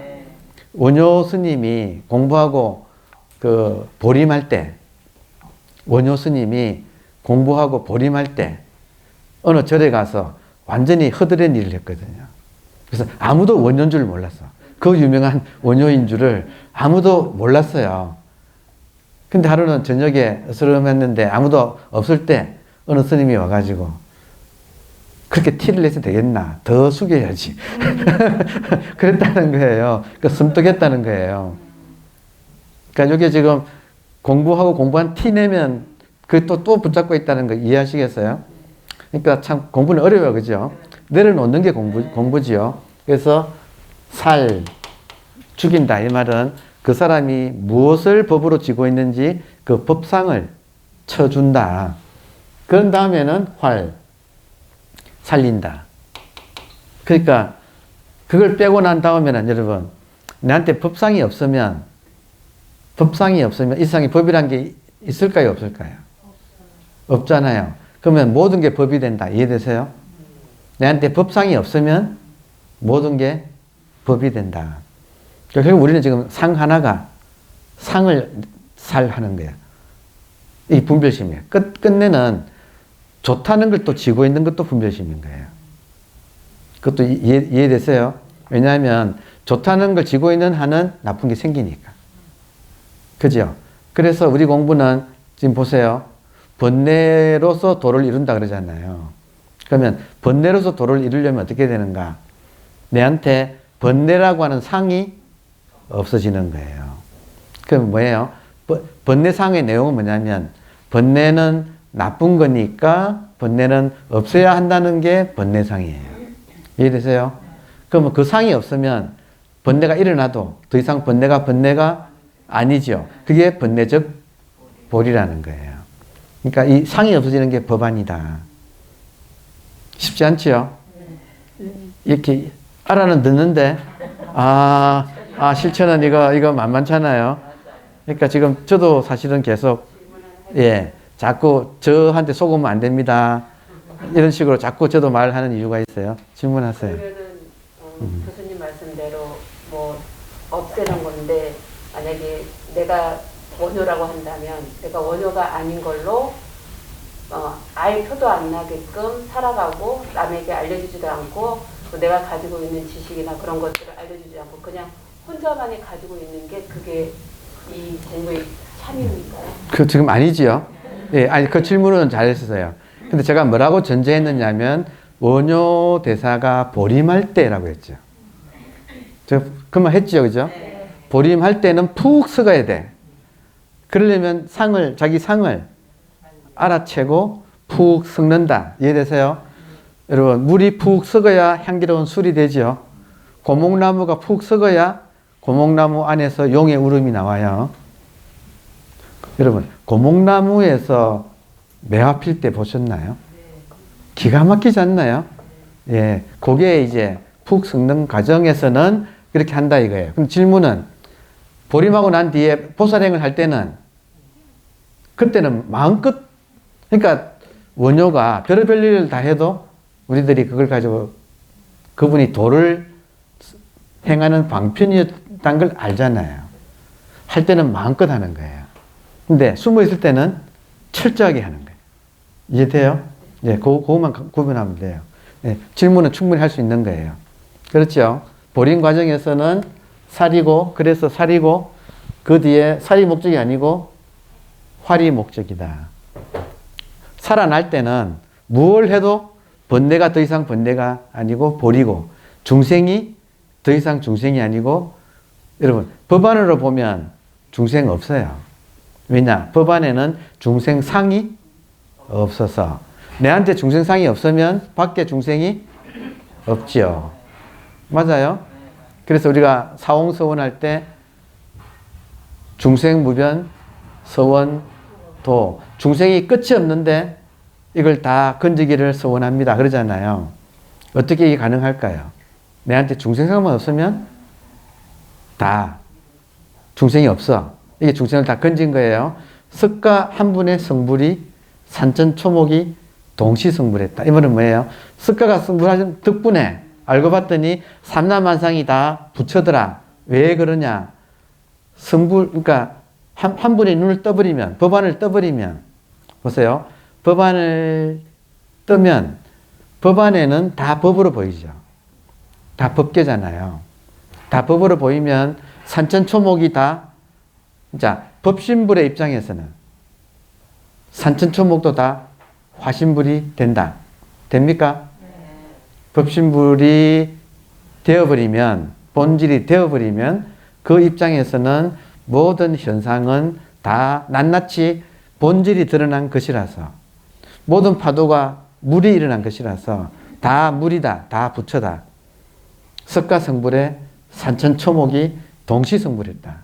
원효 스님이 공부하고 보림할 때, 원효 스님이 공부하고 보림할 때 어느 절에 가서 완전히 허드렛 일을 했거든요. 그래서 아무도 원효인 줄 몰랐어. 그 유명한 원효인 줄을 아무도 몰랐어요. 근데 하루는 저녁에 어스름했는데 아무도 없을 때 어느 스님이 와가지고 그렇게 티를 내서 되겠나? 더 숙여야지. 그랬다는 거예요. 그러니까 숨뜨겠다는 거예요. 그러니까 이게 지금 공부한 티 내면 그게 또 붙잡고 있다는 거 이해하시겠어요? 그러니까 참 공부는 어려워요. 그죠? 내려놓는 게 공부지요. 그래서 죽인다. 이 말은 그 사람이 무엇을 법으로 쥐고 있는지 그 법상을 쳐준다. 그런 다음에는 살린다. 그러니까 그걸 빼고 난 다음에는 여러분 내한테 법상이 없으면 이 세상에 법이란 게 있을까요? 없을까요? 없잖아요. 그러면 모든 게 법이 된다. 이해되세요? 내한테 법상이 없으면 모든 게 법이 된다. 결국 우리는 지금 상 하나가 상을 살하는 거야. 이 분별심이에요. 끝내는 좋다는 걸 또 지고 있는 것도 분별심인 거예요. 그것도 이해되세요? 왜냐하면 좋다는 걸 지고 있는 한은 나쁜 게 생기니까. 그죠? 그래서 우리 공부는 지금 보세요. 번뇌로서 도를 이룬다 그러잖아요. 그러면 번뇌로서 도를 이루려면 어떻게 되는가? 내한테 번뇌라고 하는 상이 없어지는 거예요. 그럼 뭐예요? 번뇌상의 내용은 뭐냐면 번뇌는 나쁜 거니까 번뇌는 없어야 한다는 게 번뇌상이에요. 이해되세요? 그러면 그 상이 없으면 번뇌가 일어나도 더 이상 번뇌가 아니죠. 그게 번뇌적 볼이라는 거예요. 그러니까 이 상이 없어지는 게 법안이다. 쉽지 않지요? 이렇게 알아는 듣는데 실천은 이거 만만찮아요. 그러니까 지금 저도 사실은 계속 자꾸 저한테 속으면 안 됩니다. 이런 식으로 자꾸 저도 말하는 이유가 있어요. 질문하세요. 그러면은 교수님 말씀대로 뭐 없애는 건데 만약에 내가 원효라고 한다면 내가 원효가 아닌 걸로 아예 표도 안 나게끔 살아가고 남에게 알려주지도 않고 또 내가 가지고 있는 지식이나 그런 것들을 알려주지 않고 그냥 혼자만이 가지고 있는 게 그게 이 공부의 참입니까요? 그 지금 아니지요. 아니 그 질문은 잘했어요. 근데 제가 뭐라고 전제했느냐면 원효 대사가 보림할 때라고 했죠. 제가 그 말 했죠, 그죠? 보림할 때는 푹 썩어야 돼. 그러려면 자기 상을 알아채고 푹 썩는다. 이해되세요? 여러분, 물이 푹 썩어야 향기로운 술이 되죠. 고목나무가 푹 썩어야 고목나무 안에서 용의 울음이 나와요. 여러분, 고목나무에서 매화 필 때 보셨나요? 기가 막히지 않나요? 그게 이제 푹 썩는 과정에서는 그렇게 한다 이거예요. 그럼 질문은 보림하고 난 뒤에 보살행을 할 때는 그때는 마음껏 그러니까 원효가 별의별 일을 다 해도 우리들이 그걸 가지고 그분이 도를 행하는 방편이었다는 걸 알잖아요. 할 때는 마음껏 하는 거예요. 근데 숨어 있을 때는 철저하게 하는 거예요. 이해돼요? 그것만 구분하면 돼요. 질문은 충분히 할 수 있는 거예요. 그렇죠? 보림 과정에서는 그래서 살이고, 그 뒤에 살이 목적이 아니고 활이 목적이다. 살아날 때는 무엇을 해도 번뇌가 더 이상 번뇌가 아니고 볼이고, 중생이 더 이상 중생이 아니고, 여러분, 법안으로 보면 중생 없어요. 왜냐? 법안에는 중생상이 없어서. 내한테 중생상이 없으면 밖에 중생이 없지요. 맞아요? 그래서 우리가 사홍서원 할 때 중생무변, 서원, 도. 중생이 끝이 없는데 이걸 다 건지기를 서원합니다. 그러잖아요. 어떻게 이게 가능할까요? 내한테 중생상만 없으면 다 중생이 없어. 이게 중생을 다 건진 거예요. 석가 한 분의 성불이 산천초목이 동시성불했다. 이 말은 뭐예요? 석가가 성불하신 덕분에 알고 봤더니 삼라만상이 다 부처더라. 왜 그러냐? 그러니까 한 분이 눈을 떠버리면, 법안을 떠버리면, 보세요. 법안을 뜨면 법안에는 다 법으로 보이죠. 다 법계잖아요. 다 법으로 보이면 산천초목이 다, 자, 법신불의 입장에서는 산천초목도 다 화신불이 된다. 됩니까? 법신불이 되어버리면, 본질이 되어버리면 그 입장에서는 모든 현상은 다 낱낱이 본질이 드러난 것이라서, 모든 파도가 물이 일어난 것이라서 다 물이다, 다 부처다. 석가성불에 산천초목이 동시성불했다.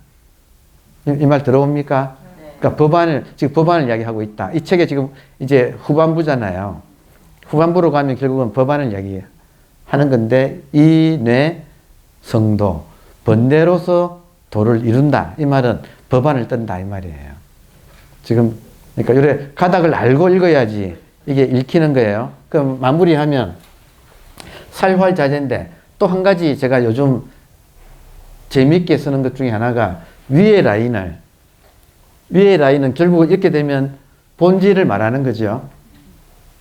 이 말 들어옵니까? 그러니까 지금 법안을 이야기하고 있다. 이 책에 지금 이제 후반부잖아요. 후반부로 가면 결국은 법안을 이야기하는 건데, 이뇌 성도, 번뇌로서 도를 이룬다. 이 말은 법안을 뜬다. 이 말이에요. 지금, 그러니까 이래 가닥을 알고 읽어야지 이게 읽히는 거예요. 그럼 마무리하면 살활자재인데, 또 한 가지 제가 요즘 재미있게 쓰는 것 중에 하나가 위의 라인은 결국 이렇게 되면 본질을 말하는 거죠.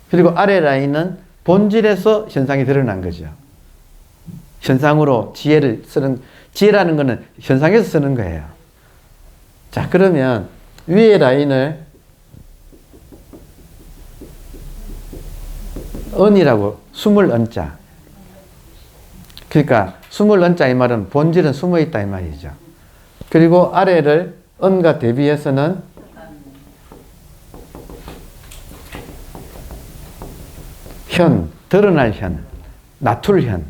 그리고 아래 라인은 본질에서 현상이 드러난 거죠. 현상으로 지혜를 쓰는, 지혜라는 거는 현상에서 쓰는 거예요. 자, 그러면 위에 라인을 은이라고, 숨을 은자. 그러니까 숨을 은자 이 말은 본질은 숨어 있다 이 말이죠. 그리고 아래를 은과 대비해서는 현, 드러날 현, 나툴 현,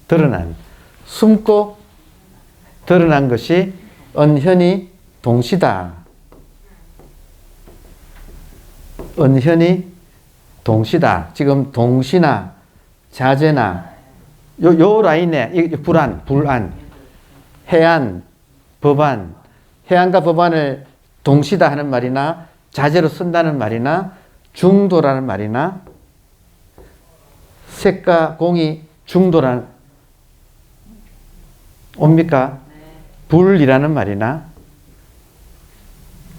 드러난, 숨고 드러난 것이 은현이 동시다. 은현이 동시다. 지금 동시나 자제나 요 라인에 불안, 해안, 법안, 해안과 법안을 동시다 하는 말이나 자제로 쓴다는 말이나 중도라는 말이나 색과 공이 중도라는 옵니까? 불이라는 말이나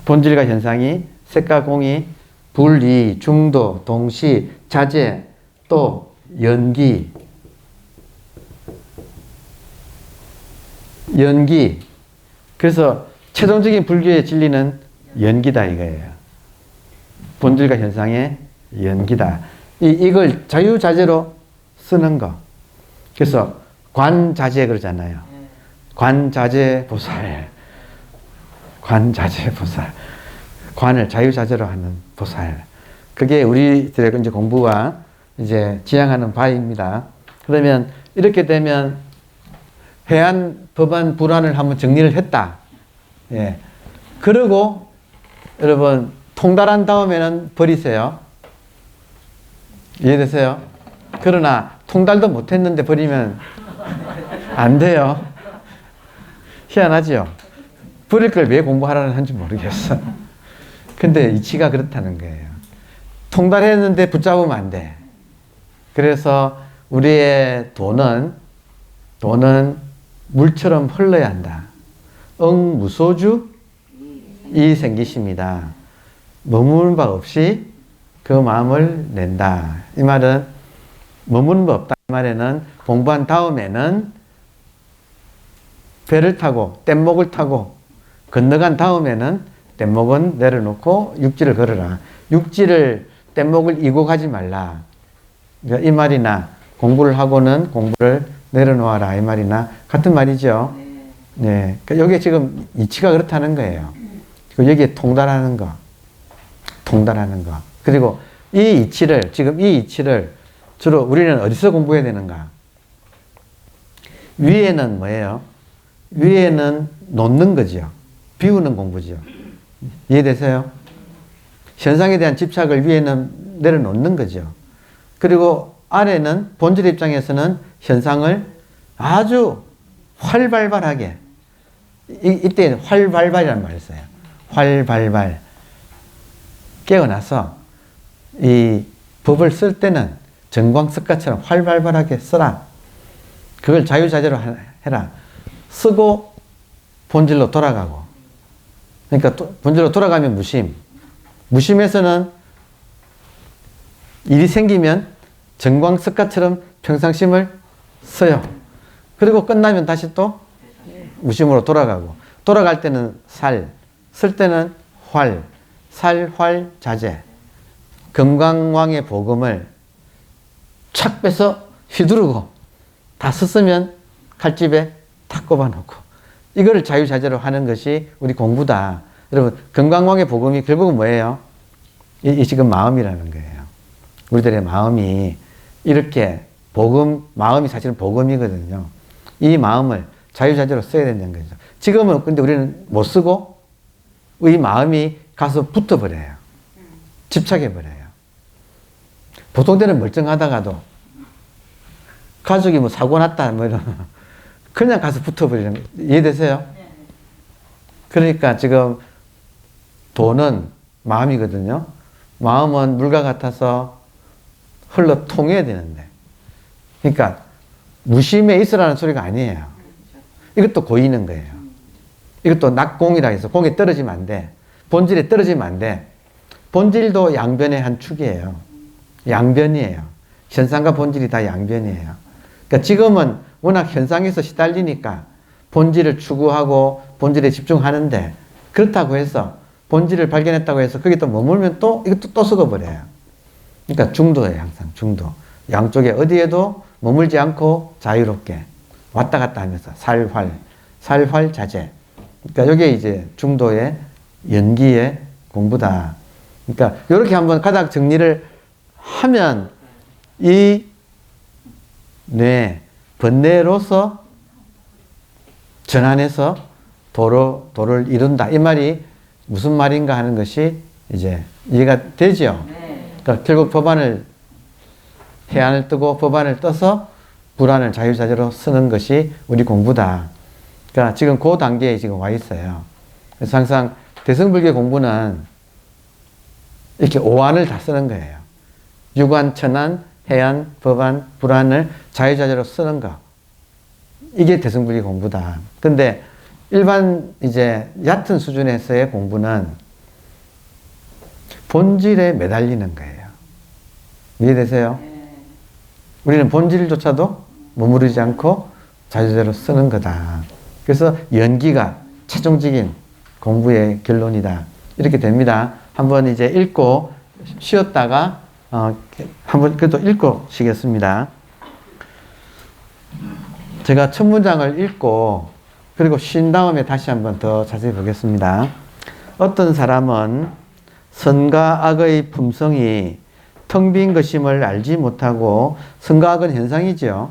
본질과 현상이 색과 공이 불이, 중도, 동시, 자제, 또 연기, 그래서 최종적인 불교의 진리는 연기다 이거예요. 본질과 현상의 연기다. 이걸 자유자재로 쓰는 거. 그래서 관자재 그러잖아요. 관자재 보살. 관자재 보살. 관을 자유자재로 하는 보살. 그게 우리들의 이제 공부와 이제 지향하는 바입니다. 그러면 이렇게 되면 해안, 법안, 불안을 한번 정리를 했다. 예. 그리고 여러분 통달한 다음에는 버리세요. 이해되세요? 그러나 통달도 못했는데 버리면 안 돼요. 희한하죠? 버릴 걸 왜 공부하라는 한지 모르겠어. 근데 이치가 그렇다는 거예요. 통달했는데 붙잡으면 안 돼. 그래서 우리의 돈은 물처럼 흘러야 한다. 응무소주 이 생기십니다. 머무는 바 없이 그 마음을 낸다. 이 말은 머무는 바 없다. 이 말에는 공부한 다음에는 배를 타고 뗏목을 타고 건너간 다음에는 뗏목은 내려놓고 육지를 걸어라. 육지를 뗏목을 이고 가지 말라. 그러니까 이 말이나 공부를 하고는 공부를 내려놓아라. 이 말이나 같은 말이죠. 네. 그러니까 여기에 지금 이치가 그렇다는 거예요. 그리고 여기에 통달하는 거. 그리고 이 이치를 주로 우리는 어디서 공부해야 되는가? 위에는 뭐예요? 위에는 놓는 거죠. 비우는 공부죠. 이해되세요? 현상에 대한 집착을 위에는 내려놓는 거죠. 그리고 아래는 본질 입장에서는 현상을 아주 활발하게, 이때 활발이라는 말을 써요. 활발. 깨어나서 이 법을 쓸 때는 정광석가처럼 활발하게 써라. 그걸 자유자재로 해라. 쓰고 본질로 돌아가고. 그러니까 본질로 돌아가면 무심에서는 일이 생기면 정광석가처럼 평상심을 써요. 그리고 끝나면 다시 또 무심으로 돌아가고. 돌아갈 때는 쓸 때는 살활자재. 금강왕의 복음을 착 빼서 휘두르고 다 썼으면 칼집에 탁 꼽아놓고. 이거를 자유자재로 하는 것이 우리 공부다. 여러분, 금강왕의 복음이 결국은 뭐예요? 이 지금 마음이라는 거예요. 우리들의 마음이 이렇게 마음이 사실은 복음이거든요. 이 마음을 자유자재로 써야 된다는 거죠. 지금은 근데 우리는 못 쓰고 이 마음이 가서 붙어버려요. 집착해버려요. 보통 때는 멀쩡하다가도 가족이 뭐 사고 났다 뭐 이런 그냥 가서 붙어버리는 거예요. 이해되세요? 그러니까 지금 돈은 마음이거든요. 마음은 물과 같아서 흘러 통해야 되는데. 그러니까 무심에 있으라는 소리가 아니에요. 이것도 고이는 거예요. 이것도 낙공이라 해서 공에 떨어지면 안 돼. 본질에 떨어지면 안 돼. 본질도 양변의 한 축이에요. 양변이에요. 현상과 본질이 다 양변이에요. 그러니까 지금은 워낙 현상에서 시달리니까 본질을 추구하고 본질에 집중하는데, 그렇다고 해서 본질을 발견했다고 해서 거기 또 머물면 또 이것도 또 썩어버려요. 그러니까 중도예요. 항상 중도. 양쪽에 어디에도 머물지 않고 자유롭게 왔다 갔다 하면서 살활자재. 그러니까 이게 이제 중도의 연기의 공부다. 그러니까 이렇게 한번 가닥 정리를 하면 이 뇌 번뇌로서 전환해서 도를 이룬다. 이 말이 무슨 말인가 하는 것이 이제 이해가 되죠. 그러니까 결국 법안을 해안을 뜨고 법안을 떠서 불안을 자유자재로 쓰는 것이 우리 공부다. 그러니까 지금 그 단계에 지금 와 있어요. 그래서 항상 대승불교 공부는 이렇게 오안을 다 쓰는 거예요. 유관, 천안, 해안, 법안, 불안을 자유자재로 쓰는 거. 이게 대승불교 공부다. 근데 일반 이제 얕은 수준에서의 공부는 본질에 매달리는 거예요. 이해되세요? 우리는 본질조차도 머무르지 않고 자유자재로 쓰는 거다. 그래서 연기가 최종적인 공부의 결론이다. 이렇게 됩니다. 한번 이제 읽고 쉬었다가 한번 그래도 읽고 쉬겠습니다. 제가 첫 문장을 읽고 그리고 쉰 다음에 다시 한번 더 자세히 보겠습니다. 어떤 사람은 선과 악의 품성이 텅 빈 것임을 알지 못하고, 선과 악은 현상이죠.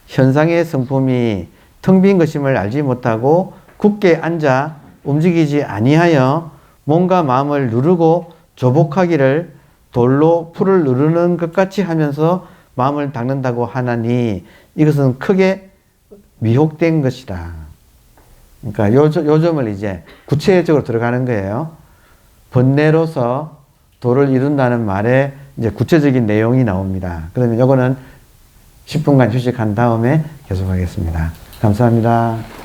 현상의 성품이 텅 빈 것임을 알지 못하고 굳게 앉아 움직이지 아니하여 몸과 마음을 누르고 조복하기를 돌로 풀을 누르는 것 같이 하면서 마음을 닦는다고 하나니 이것은 크게 미혹된 것이다. 그러니까 요 점을 이제 구체적으로 들어가는 거예요. 번뇌로서 도를 이룬다는 말에 이제 구체적인 내용이 나옵니다. 그러면 요거는 10분간 휴식한 다음에 계속하겠습니다. 감사합니다.